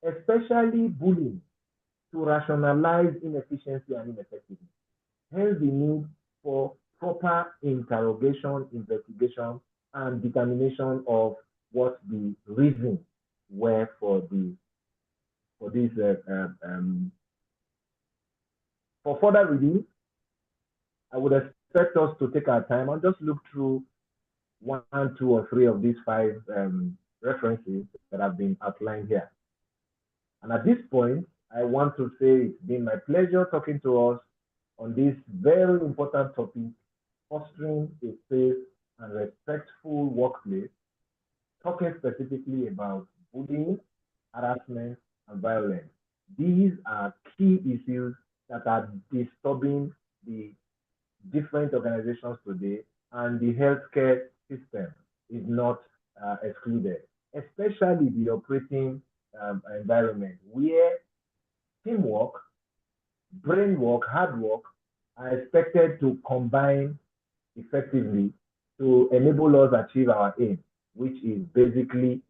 especially bullying, to rationalize inefficiency and ineffectiveness. Hence the need for proper interrogation, investigation, and determination of what the reasons were for this. For further reading, I would expect us to take our time and just look through 1, 2, or 3 of these 5 references that have been outlined here. And at this point, I want to say it's been my pleasure talking to us on this very important topic, fostering a safe and respectful workplace, talking specifically about bullying, harassment, and violence. These are key issues that are disturbing the different organizations today, and the healthcare system is not excluded, especially the operating environment where teamwork, brain work, hard work are expected to combine effectively to enable us achieve our aim, which is basically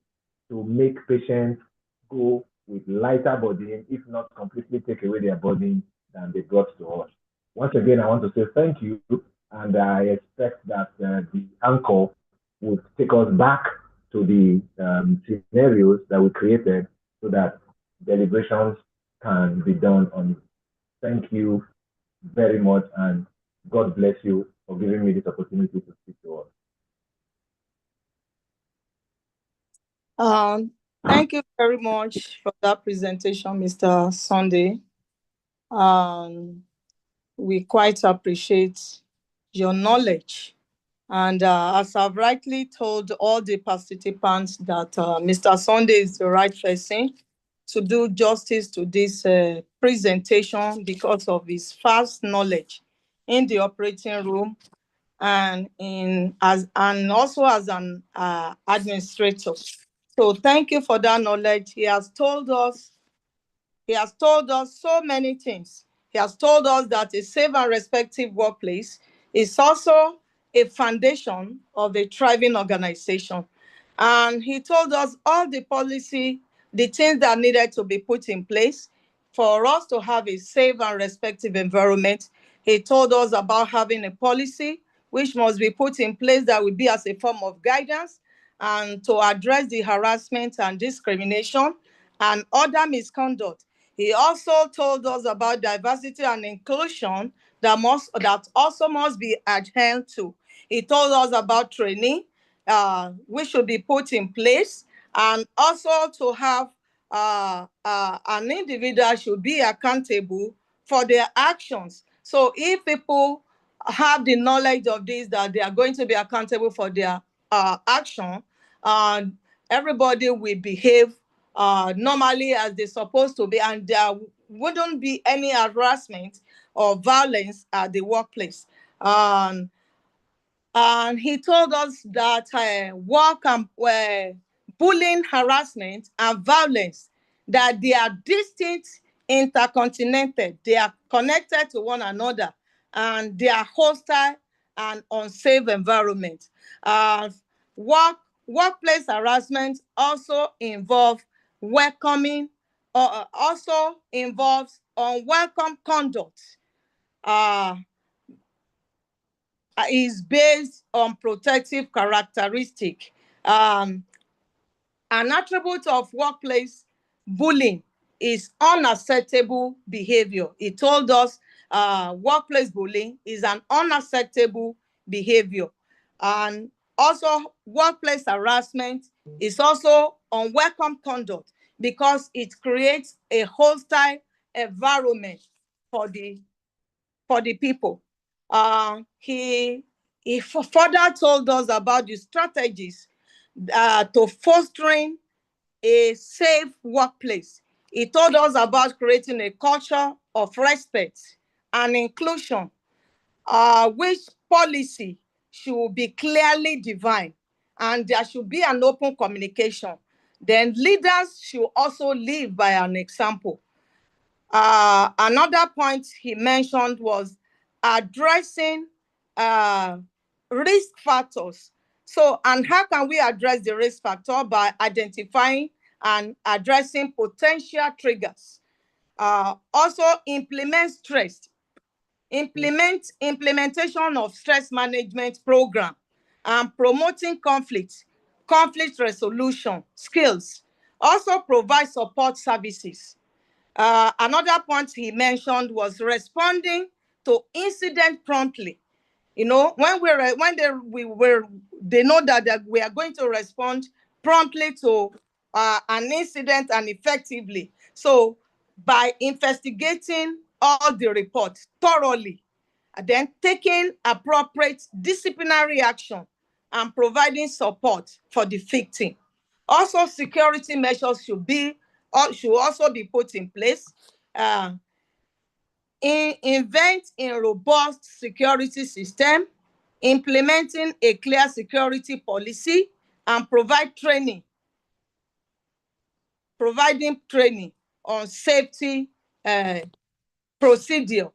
to make patients go with lighter burden, if not completely take away their burden than they brought to us. Once again, I want to say thank you, and I expect that the anchor would take us back to the scenarios that we created so that deliberations can be done on it. Thank you very much, and God bless you for giving me this opportunity to speak to us. Thank you very much for that presentation, Mr. Sunday. We quite appreciate your knowledge. And as I've rightly told all the participants that Mr. Sunday is the right person to do justice to this presentation because of his vast knowledge in the operating room and also as an administrator. So thank you for that knowledge. He has told us so many things. He has told us that a safe and respectful workplace is also a foundation of a thriving organization. And he told us all the policy, the things that needed to be put in place for us to have a safe and respectful environment. He told us about having a policy which must be put in place that will be as a form of guidance and to address the harassment and discrimination and other misconduct. He also told us about diversity and inclusion that also must be adhered to. He told us about training, which should be put in place, and also to have an individual should be accountable for their actions. So if people have the knowledge of this, that they are going to be accountable for their action, and everybody will behave normally as they're supposed to be, and there wouldn't be any harassment or violence at the workplace. And he told us that work and bullying, harassment, and violence, that they are distinct, interconnected. They are connected to one another, and they are hostile and unsafe environment. Workplace harassment also involves welcoming, also involves unwelcome conduct. Is based on protective characteristic. An attribute of workplace bullying is unacceptable behavior. He told us workplace bullying is an unacceptable behavior. And also workplace harassment is also unwelcome conduct, because it creates a hostile environment for the people. He further told us about the strategies to fostering a safe workplace. He told us about creating a culture of respect and inclusion, which policy should be clearly defined, and there should be an open communication. Then leaders should also live by an example. Another point he mentioned was addressing risk factors. So, and how can we address the risk factor? By identifying and addressing potential triggers. Also, implementation of stress management program, and promoting conflict resolution skills. Also provide support services. Another point he mentioned was responding to incident promptly. You know, when they know that we are going to respond promptly to an incident and effectively. So by investigating all the reports thoroughly, and then taking appropriate disciplinary action and providing support for the victim. Also, security measures should also be put in place. Invent in robust security system, implementing a clear security policy, and providing training on safety procedure.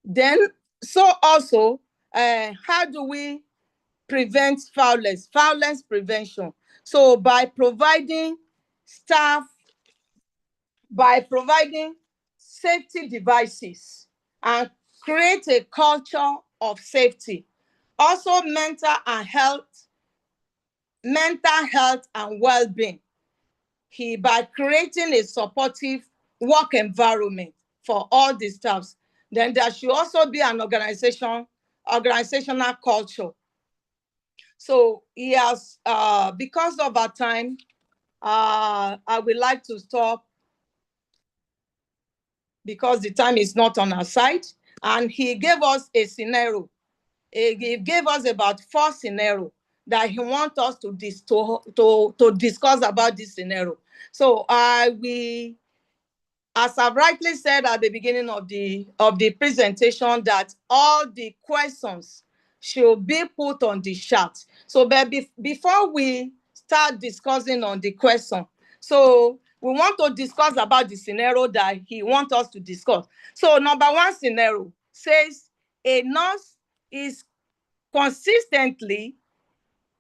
Then, so also, how do we prevent violence prevention? So by providing safety devices and create a culture of safety. Also mental health and well-being. By creating a supportive work environment for all the staffs. Then there should also be an organizational culture. So he has, because of our time, I would like to stop, because the time is not on our side. And he gave us a scenario. He gave us about 4 scenarios that he wants us to discuss about this scenario. So as I've rightly said at the beginning of the presentation, that all the questions should be put on the chat. So but before we start discussing on the question, so we want to discuss about the scenario that he wants us to discuss. So number 1 scenario says a nurse is consistently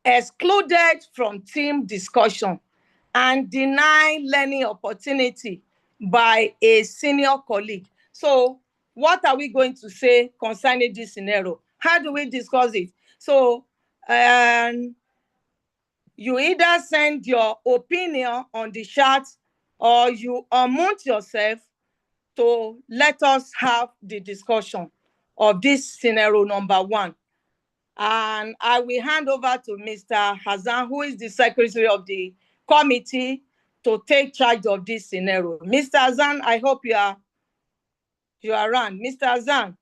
excluded from team discussion and denied learning opportunity by a senior colleague. So what are we going to say concerning this scenario? How do we discuss it? So you either send your opinion on the chat, or you unmute yourself to let us have the discussion of this scenario number 1. And I will hand over to Mr. Hassan, who is the secretary of the committee, to take charge of this scenario. Mr. Hassan, I hope you are around. Mr. Hassan.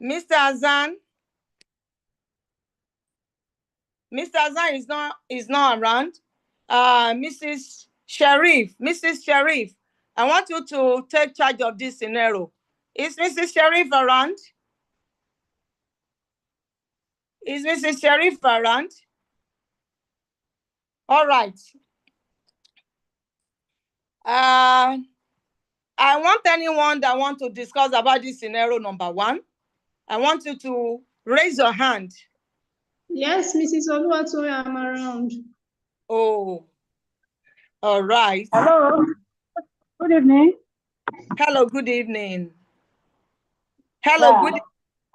Mr. Azan. Mr. Azan is not around. Mrs. Sharif, I want you to take charge of this scenario. Is Mrs. Sharif around? Is Mrs. Sharif around? All right. I want anyone that want to discuss about this scenario number 1. I want you to raise your hand. Yes, Mrs. Oluwatoyin, I'm around. Oh, all right. Hello. Good evening. Hello, good evening. Hello, good evening.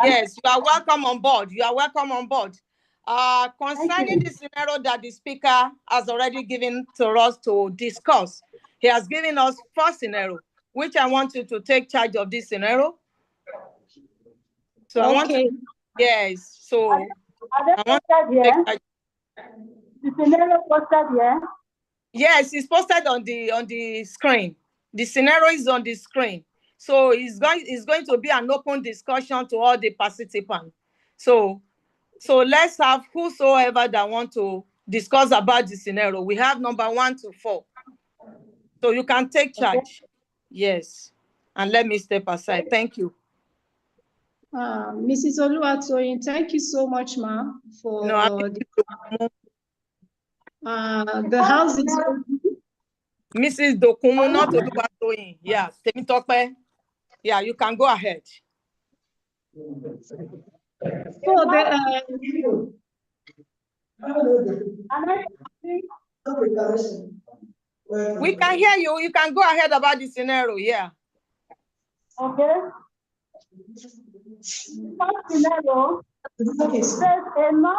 Yes, you are welcome on board. You are welcome on board. Concerning the scenario that the speaker has already given to us to discuss, he has given us 4 scenarios, which I want you to take charge of this scenario. So I want to, yes. So I want to take charge. The scenario posted here. Yes, it's posted on the screen. The scenario is on the screen. So it's going to be an open discussion to all the participants. So let's have whosoever that want to discuss about the scenario. We have number 1 to 4. So you can take charge. Okay. Yes. And let me step aside. Thank you. Mrs. Oluwatoyin, thank you so much, ma, for the house is Mrs. Dokumu, not Oluwatoyin. Yeah, Temitope. Yeah, you can go ahead. So we can hear you. You can go ahead about the scenario. Yeah. Okay. First scenario says a non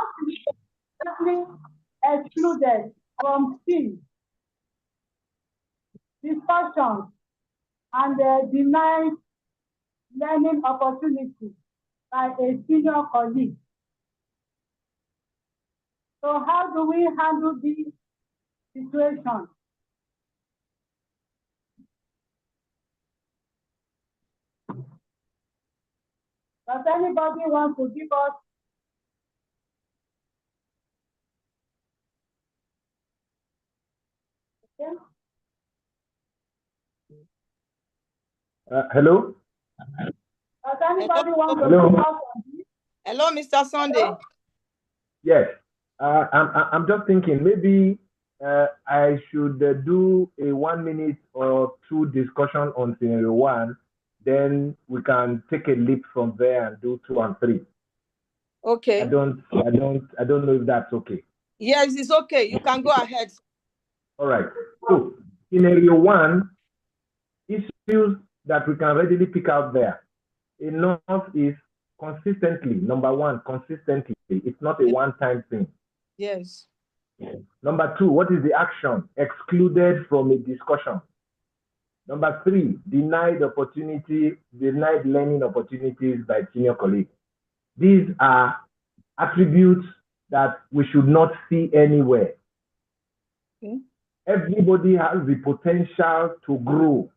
excluded from team discussion and denied learning opportunity by a senior colleague. So how do we handle this situation? Does anybody want to give us? Hello? Does anybody want to Hello? give us? Hello, Mr. Sunday. Yes. I'm just thinking maybe I should do a 1 minute or 2 discussion on scenario 1. Then we can take a leap from there and do 2 and 3. Okay. I don't know if that's okay. Yes, it's okay. You can go ahead. All right. So scenario 1, issues that we can readily pick out there. Enough is consistently. Number 1, consistently. It's not a one-time thing. Yes. Number 2, what is the action excluded from a discussion? Number 3, denied learning opportunities by senior colleagues. These are attributes that we should not see anywhere. Okay. Everybody has the potential to grow.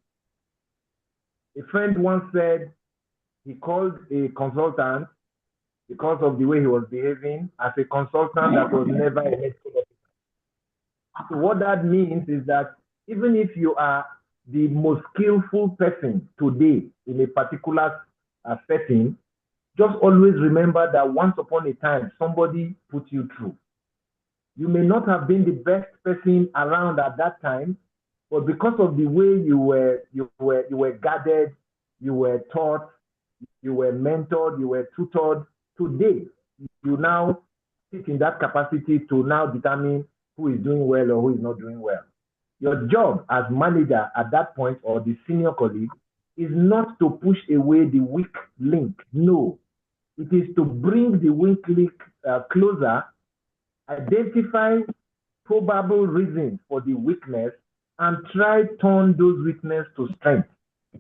A friend once said he called a consultant because of the way he was behaving as a consultant that was never a medical officer. So what that means is that even if you are the most skillful person today in a particular setting, just always remember that once upon a time, somebody put you through. You may not have been the best person around at that time, but because of the way you were guarded, you were taught, you were mentored, you were tutored, today, you now sit in that capacity to now determine who is doing well or who is not doing well. Your job as manager at that point or the senior colleague is not to push away the weak link. No, it is to bring the weak link closer, identify probable reasons for the weakness, and try to turn those weaknesses to strength.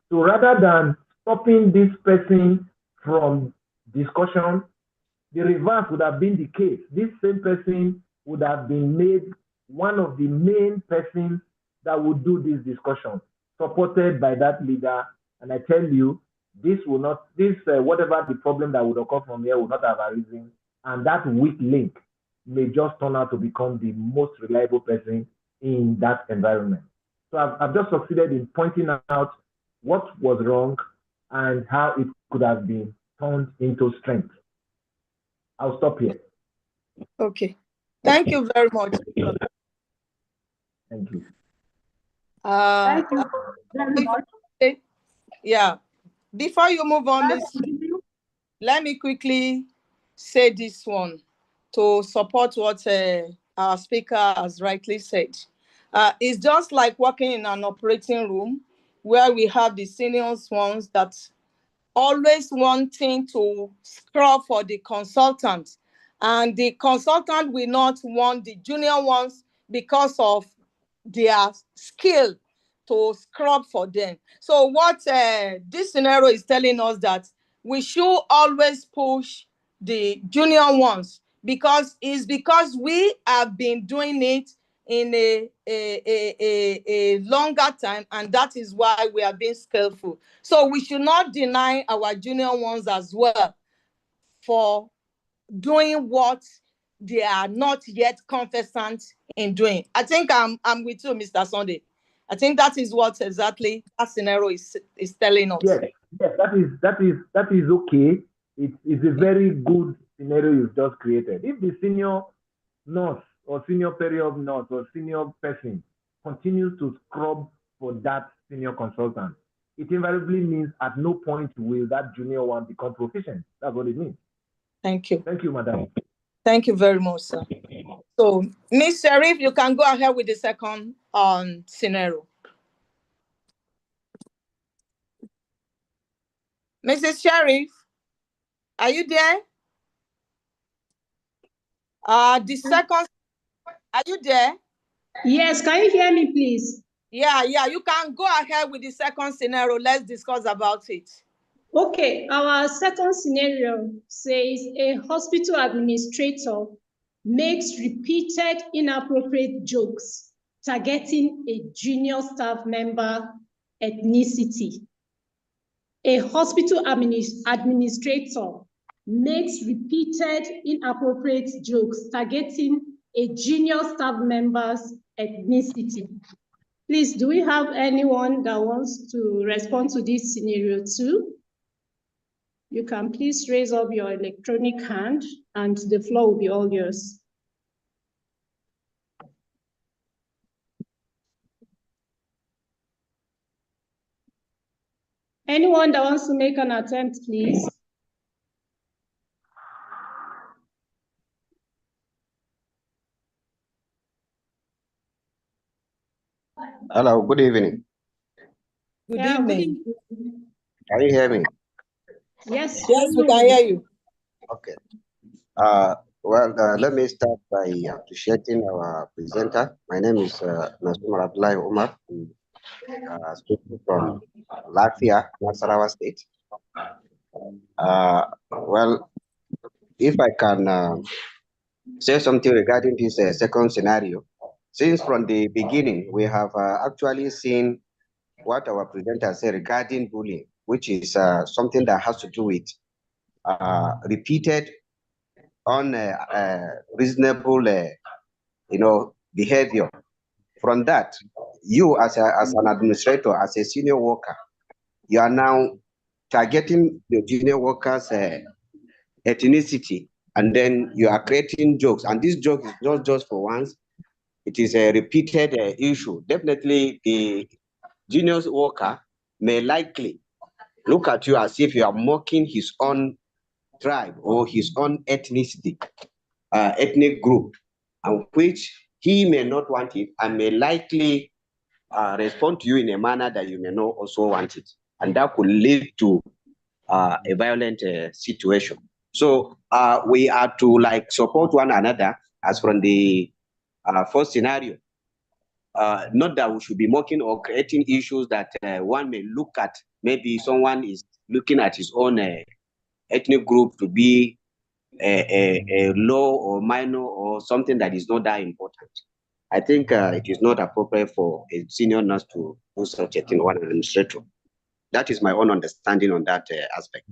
So rather than stopping this person from discussion, the reverse would have been the case. This same person would have been made one of the main persons that would do this discussion, supported by that leader. And I tell you, whatever the problem that would occur from here will not have arisen, and that weak link may just turn out to become the most reliable person in that environment. So I've just succeeded in pointing out what was wrong and how it could have been turned into strength. I'll stop here. Okay. Thank you very much. Thank you. Thank you very much. Yeah. Before you move on, Miss, let me quickly say this one to support what our speaker has rightly said. It's just like working in an operating room where we have the seniors ones that always wanting to scrub for the consultant, and the consultant will not want the junior ones because of their skill to scrub for them. So what this scenario is telling us that we should always push the junior ones, because we have been doing it in a longer time, and that is why we are being skillful. So we should not deny our junior ones as well for doing what they are not yet conversant in doing. I think I'm with you, Mr. Sunday. I think that is what exactly that scenario is telling us. Yes, that is okay. It's a very good scenario you've just created. If the senior nurse or senior peri-op nurse or senior person continues to scrub for that senior consultant, it invariably means at no point will that junior one become proficient. That's what it means. Thank you. Thank you, madam. Thank you very much, sir. So, Ms. Sharif, you can go ahead with the second scenario. Mrs. Sharif, are you there? The second, are you there? Yes, can you hear me, please? Yeah, you can go ahead with the second scenario. Let's discuss about it. Okay, our second scenario says a hospital administrator makes repeated inappropriate jokes targeting a junior staff member ethnicity. A hospital administrator makes repeated inappropriate jokes targeting a junior staff member's ethnicity. Please, do we have anyone that wants to respond to this scenario too? You can please raise up your electronic hand and the floor will be all yours. Anyone that wants to make an attempt, please. Hello, good evening. Good evening. Can you hear me? Yes. Yes, we can hear you. Okay. Let me start by appreciating our presenter. My name is Nasumar Abdullahi Umar, speaking from Latvia, Nasarawa State. If I can say something regarding this second scenario, since from the beginning, we have actually seen what our presenter said regarding bullying, which is something that has to do with repeated unreasonable behavior. From that, you as an administrator, as a senior worker, you are now targeting the junior workers' ethnicity, and then you are creating jokes. And this joke is not just for once, it is a repeated issue. Definitely the junior worker may likely look at you as if you are mocking his own tribe or his own ethnicity, ethnic group, and which he may not want it and may likely respond to you in a manner that you may not also want it. And that could lead to a violent situation. So we are to support one another, as from the first scenario. Not that we should be mocking or creating issues that one may look at. Maybe someone is looking at his own ethnic group to be a low or minor or something that is not that important. I think it is not appropriate for a senior nurse to do such a thing, one administrator. That is my own understanding on that aspect.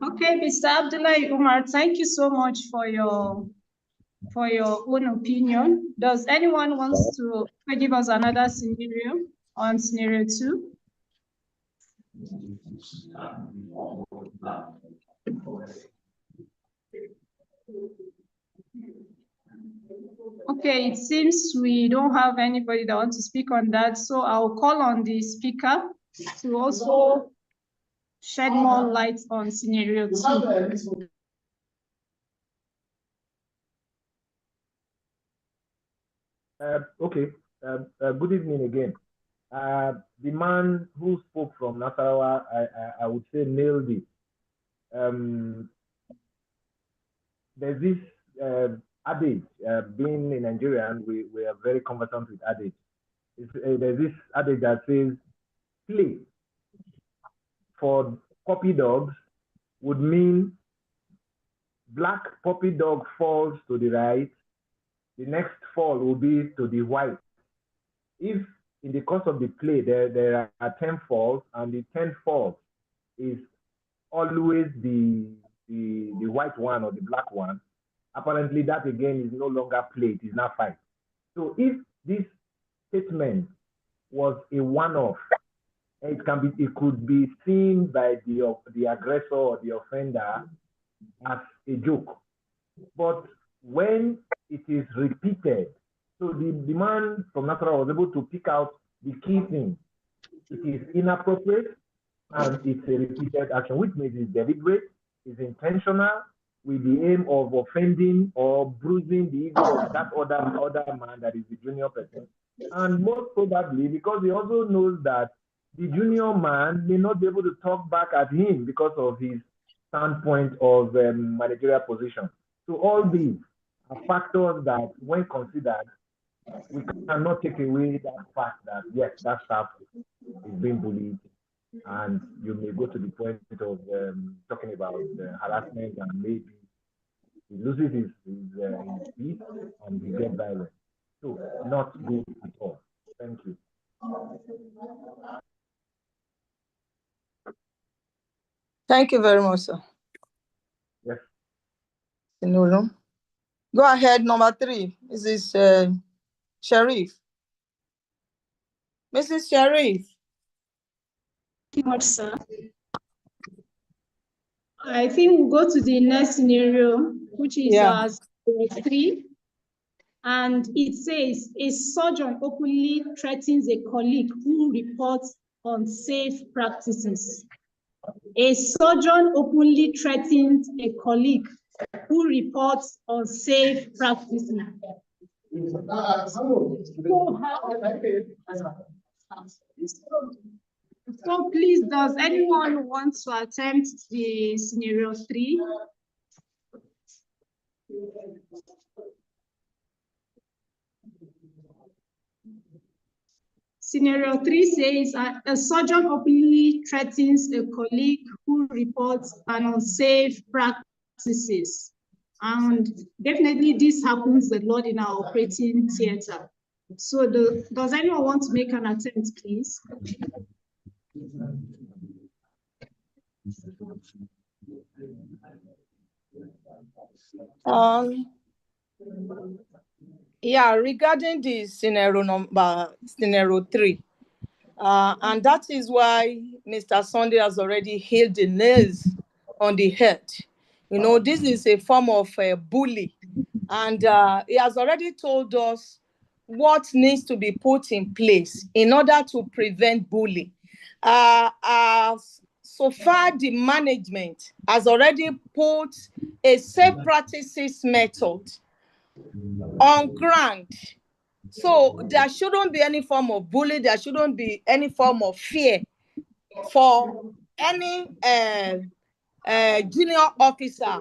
Okay, Mr. Abdullahi Umar, thank you so much for your own opinion. Does anyone wants to give us another scenario on scenario 2? Okay, it seems we don't have anybody that wants to speak on that, so I'll call on the speaker to also shed more light on scenario 2. Okay, good evening again. The man who spoke from Nasarawa, I would say nailed it. There's this adage, being in Nigeria, and we are very conversant with adage. There's this adage that says, play for puppy dogs would mean black puppy dog falls to the right, the next fall will be to the white. If in the course of the play there are 10 falls, and the 10th fall is always the white one or the black one, apparently that again is no longer play, it is now fight. So if this statement was a one-off, it could be seen by the aggressor or the offender as a joke. But when it is repeated, so the man from Nasarawa was able to pick out the key thing. It is inappropriate and it's a repeated action, which means it's deliberate, it's intentional, with the aim of offending or bruising the ego of that other man that is the junior person. And most probably because he also knows that the junior man may not be able to talk back at him because of his standpoint of managerial position. So all these are factors that, when considered, we cannot take away that fact that yes, that staff is being bullied, and you may go to the point of talking about harassment, and maybe he loses his peace and he gets violent. So not good at all. Thank you. Thank you very much, sir. Yes. Go ahead, number 3. This is Sharif. Mrs. Sharif. Thank you much, sir. I think we'll go to the next scenario, which is scenario 3. And it says, a surgeon openly threatens a colleague who reports unsafe practices. A surgeon openly threatens a colleague who reports unsafe practices. So please, does anyone want to attempt the scenario 3? Scenario 3 says a surgeon openly threatens a colleague who reports an unsafe practices. And definitely this happens a lot in our operating theater. So does anyone want to make an attempt, please? Yeah, regarding the scenario 3, and that is why Mr. Sunday has already hit the nails on the head. You know, this is a form of bully, and he has already told us what needs to be put in place in order to prevent bullying. So far, the management has already put a safe practices method on ground. So there shouldn't be any form of bullying. There shouldn't be any form of fear for any junior officer,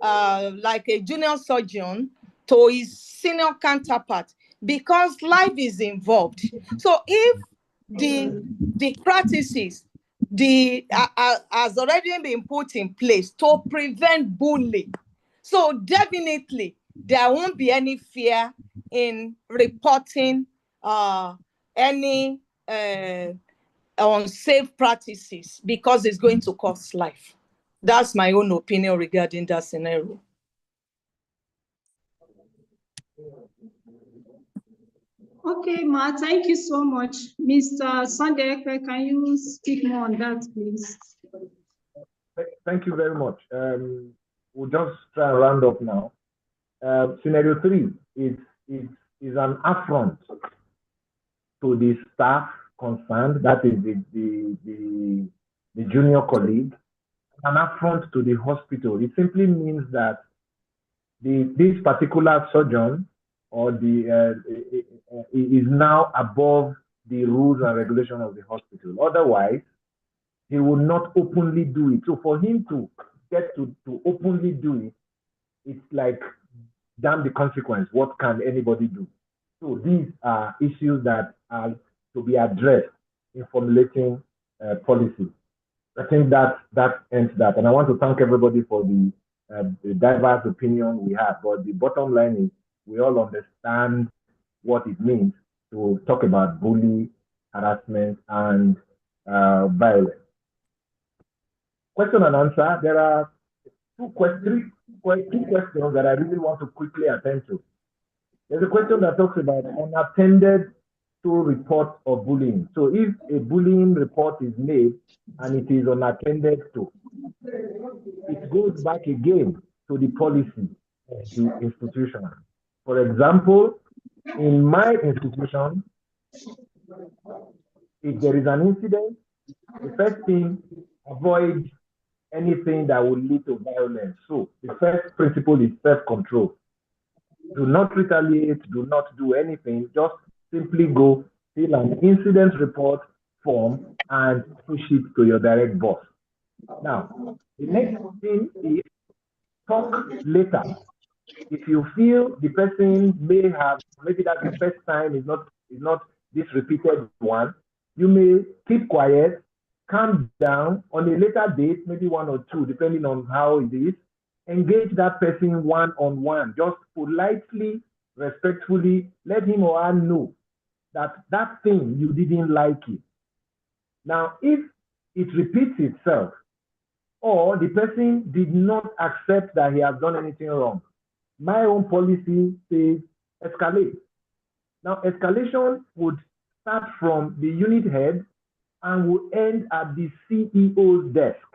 like a junior surgeon, to his senior counterpart, because life is involved. So if the practices has already been put in place to prevent bullying, so definitely there won't be any fear in reporting any unsafe practices because it's going to cost life. That's my own opinion regarding that scenario. Okay, Ma, thank you so much. Mr. Sunday, can you speak more on that, please? Thank you very much. We'll just try and round up now. Scenario 3 is an affront to the staff concerned, that is the junior colleague, an affront to the hospital. It simply means that this particular surgeon or is now above the rules and regulations of the hospital. Otherwise, he will not openly do it. So for him to get to openly do it, it's like, damn the consequence. What can anybody do? So these are issues that are to be addressed in formulating policy. I think that ends that. And I want to thank everybody for the diverse opinion we have. But the bottom line is we all understand what it means to talk about bullying, harassment, and violence. Question and answer. There are two questions that I really want to quickly attend to. There's a question that talks about unattended to report of bullying. So if a bullying report is made and it is unattended to, it goes back again to the policy of the institution. For example, in my institution, if there is an incident, the first thing, avoid anything that will lead to violence. So the first principle is self-control. Do not retaliate, do not do anything, just simply go fill an incident report form and push it to your direct boss. Now, the next thing is talk later. If you feel the person may have, maybe that's the first time, is not this repeated one, you may keep quiet, calm down. On a later date, maybe 1 or 2, depending on how it is, engage that person one-on-one. Just politely, respectfully, let him or her know that thing you didn't like it. Now, if it repeats itself, or the person did not accept that he has done anything wrong, my own policy says escalate. Now, escalation would start from the unit head and will end at the CEO's desk,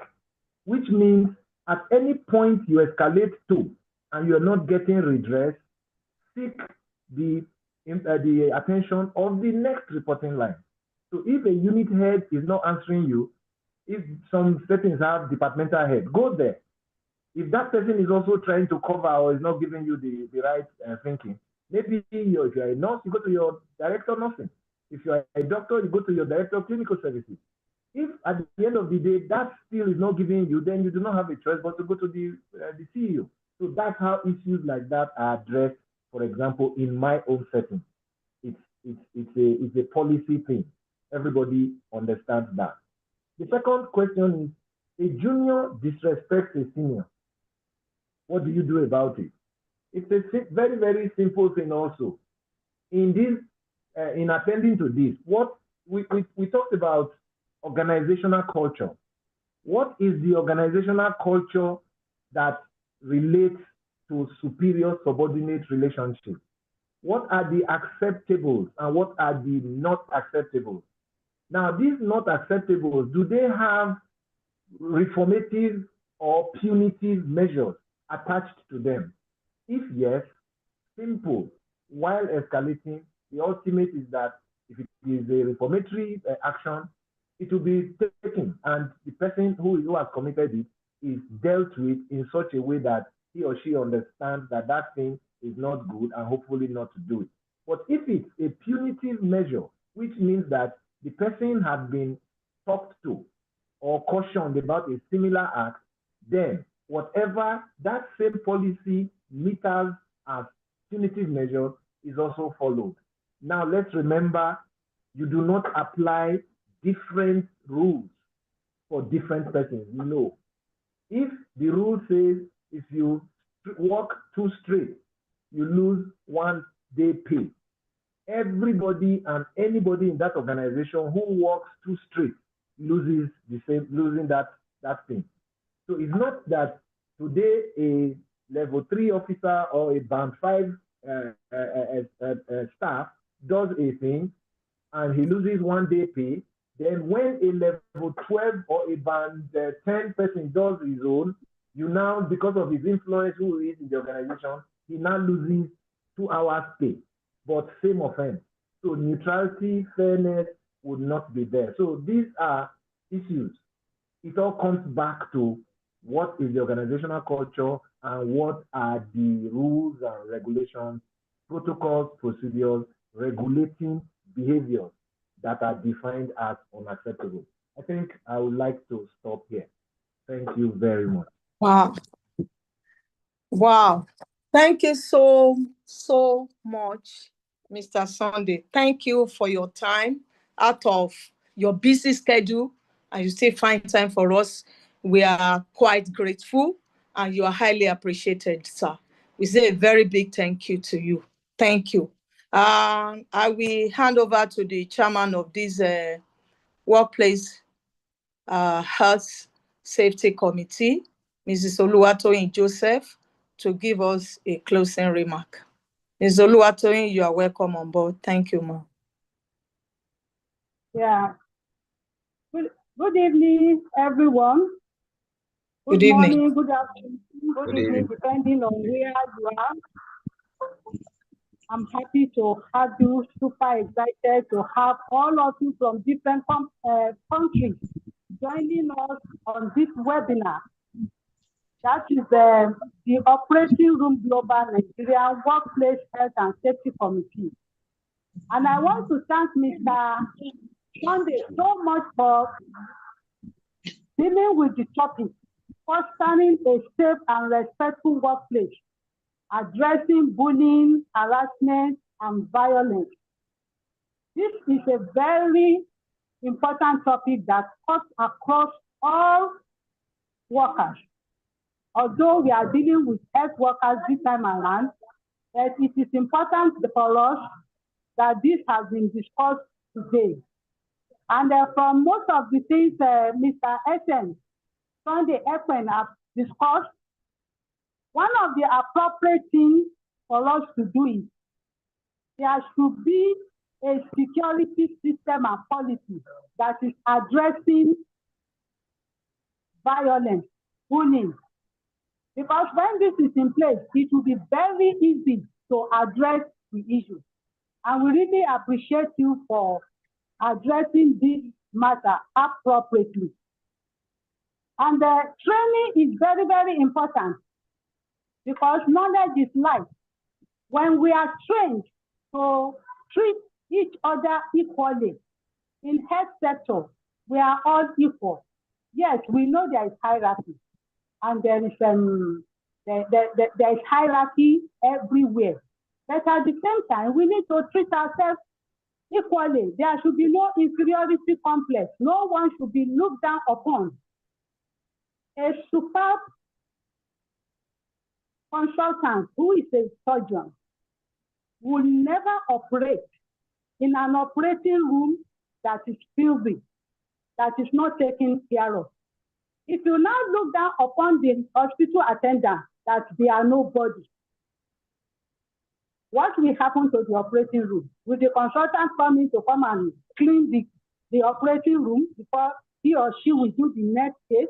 which means at any point you escalate to and you're not getting redress, seek the attention of the next reporting line. So if a unit head is not answering you, if some settings have departmental head, go there. If that person is also trying to cover or is not giving you the right thinking, maybe if you're a nurse, you go to your director of nursing. If you're a doctor, you go to your director of clinical services. If at the end of the day that still is not giving you, then you do not have a choice but to go to the CEO. So that's how issues like that are addressed. For example, in my own setting, it's a policy thing. Everybody understands that. The second question is: a junior disrespects a senior. What do you do about it? It's a very, very simple thing also. In this, in attending to this, what we talked about organizational culture. What is the organizational culture that relates to superior subordinate relationship? What are the acceptables and what are the not acceptables? Now, these not acceptables, do they have reformative or punitive measures attached to them? If yes, simple. While escalating, the ultimate is that if it is a reformatory action, it will be taken, and the person who has committed it is dealt with in such a way that he or she understands that that thing is not good and hopefully not to do it. But if it's a punitive measure, which means that the person has been talked to or cautioned about a similar act, then whatever that same policy meters as punitive measure is also followed. Now let's remember, you do not apply different rules for different persons. No. If the rule says if you walk 2 straight, you lose 1 day pay, everybody and anybody in that organization who walks too straight losing that thing. So it's not that today a level 3 officer or a band 5 staff does a thing and he loses 1 day pay. Then when a level 12 or a band 10 person does his own, you now, because of his influence who is in the organization, he now loses 2 hours pay, but same offense. So neutrality, fairness would not be there. So these are issues. It all comes back to what is the organizational culture and what are the rules and regulations, protocols, procedures, regulating behaviors that are defined as unacceptable. I think I would like to stop here. Thank you very much. Wow. Wow. Thank you so much, Mr. Sunday. Thank you for your time out of your busy schedule, and you still find time for us. We are quite grateful, and you are highly appreciated, sir. We say a very big thank you to you. Thank you. I will hand over to the chairman of this workplace health safety committee, Mrs. Oluwatoyin Joseph, to give us a closing remark. Ms. Oluwatoyin, you are welcome on board. Thank you, ma'am. Yeah. Good evening, everyone. Good evening. Morning, good afternoon, good evening, depending on where you are. I'm happy to have you, super excited to have all of you from different countries joining us on this webinar. That is the Operating Room Global Nigeria Workplace Health and Safety Committee. And I want to thank Mr. Sunday so much for dealing with the topic, fostering a safe and respectful workplace, addressing bullying, harassment, and violence. This is a very important topic that cuts across all workers. Although we are dealing with health workers this time around, it is important for us that this has been discussed today. And from most of the things Mr. Essen, Sunday Ekwen have discussed, one of the appropriate things for us to do is there should be a security system and policy that is addressing violence, bullying. Because when this is in place, it will be very easy to address the issue. And we really appreciate you for addressing this matter appropriately. And the training is very, very important because knowledge is life. When we are trained to treat each other equally in health sector, we are all equal. Yes, we know there is hierarchy, and there is hierarchy everywhere. But at the same time, we need to treat ourselves equally. There should be no inferiority complex. No one should be looked down upon. A superb consultant who is a surgeon will never operate in an operating room that is filthy, that is not taken care of. If you now look down upon the hospital attendant that they are nobody, what will happen to the operating room? Will the consultant come and clean the operating room before he or she will do the next case?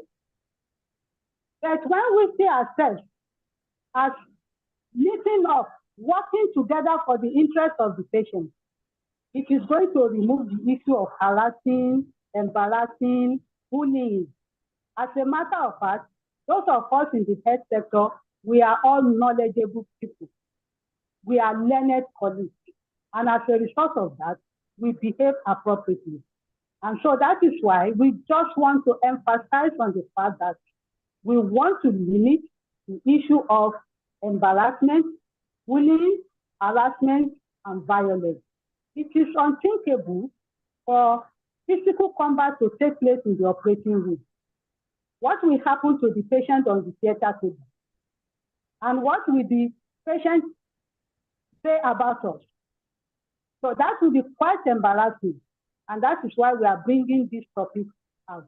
But when we see ourselves as meeting up, working together for the interest of the patient, it is going to remove the issue of harassing, embarrassing, bullying. As a matter of fact, those of us in the health sector, we are all knowledgeable people. We are learned colleagues. And as a result of that, we behave appropriately. And so that is why we just want to emphasize on the fact that we want to limit the issue of embarrassment, bullying, harassment, and violence. It is unthinkable for physical combat to take place in the operating room. What will happen to the patient on the theater table? And what will the patient say about us? So that will be quite embarrassing. And that is why we are bringing this topic out.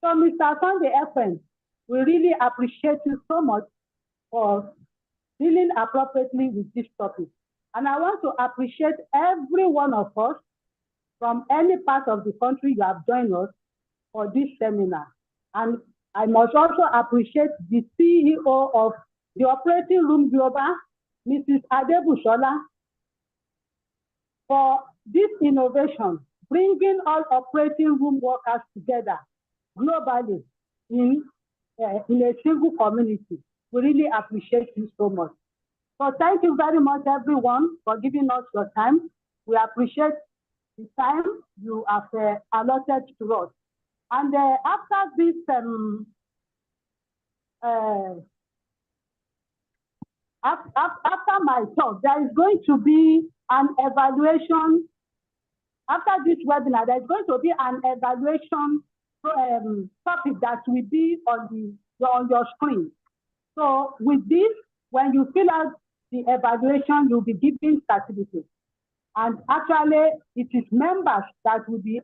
So Mr. Sunday FN, we really appreciate you so much for dealing appropriately with this topic. And I want to appreciate every one of us from any part of the country you have joined us for this seminar. And I must also appreciate the CEO of the Operating Room Global, Mrs. Adebushola, for this innovation, bringing all operating room workers together globally in a single community. We really appreciate you so much. So thank you very much, everyone, for giving us your time. We appreciate the time you have allotted to us. And after this, after my talk, there is going to be an evaluation. After this webinar, there is going to be an evaluation topic that will be on your screen. So with this, when you fill out the evaluation, you'll be given certificates. And actually, it is members that will be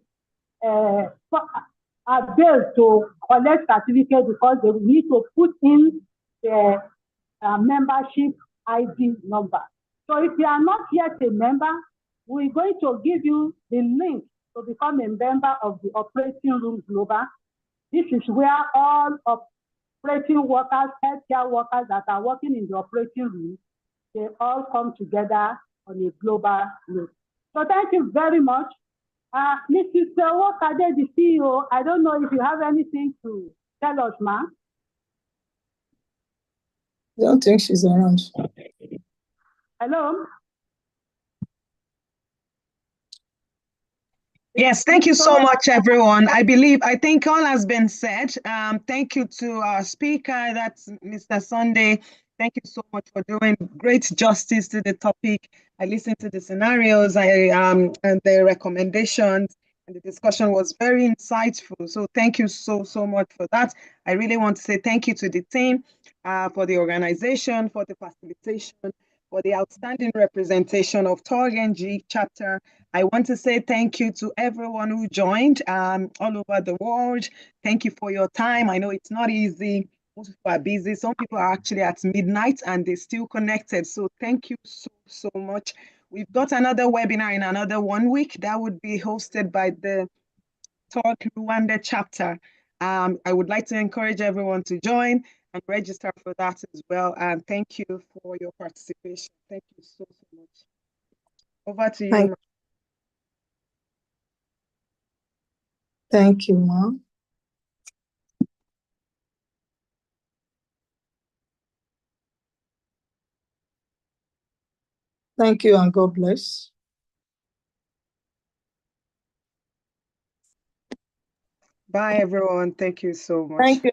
availed to collect certificates because they will need to put in the membership ID number. So if you are not yet a member, we're going to give you the link to become a member of the Operating Room Global. This is where all operating workers, healthcare workers that are working in the operating room, they all come together on a global note. So thank you very much. Mrs. Wakade, the CEO, I don't know if you have anything to tell us, ma'am. I don't think she's around. Hello? Yes, thank you so much, everyone. I think all has been said. Thank you to our speaker, that's Mr. Sunday. Thank you so much for doing great justice to the topic. I listened to the scenarios, and the recommendations, and the discussion was very insightful. So thank you so much for that. I really want to say thank you to the team, for the organization, for the facilitation, for the outstanding representation of TORG-NG chapter. I want to say thank you to everyone who joined all over the world. Thank you for your time. I know it's not easy. Most people are busy. Some people are actually at midnight and they're still connected. So thank you so much. We've got another webinar in another 1 week that would be hosted by the TORG Rwanda chapter. I would like to encourage everyone to join and register for that as well. And thank you for your participation. Thank you so much. Over to you. Thank you, ma'am. Thank you and God bless. Bye, everyone. Thank you so much. Thank you.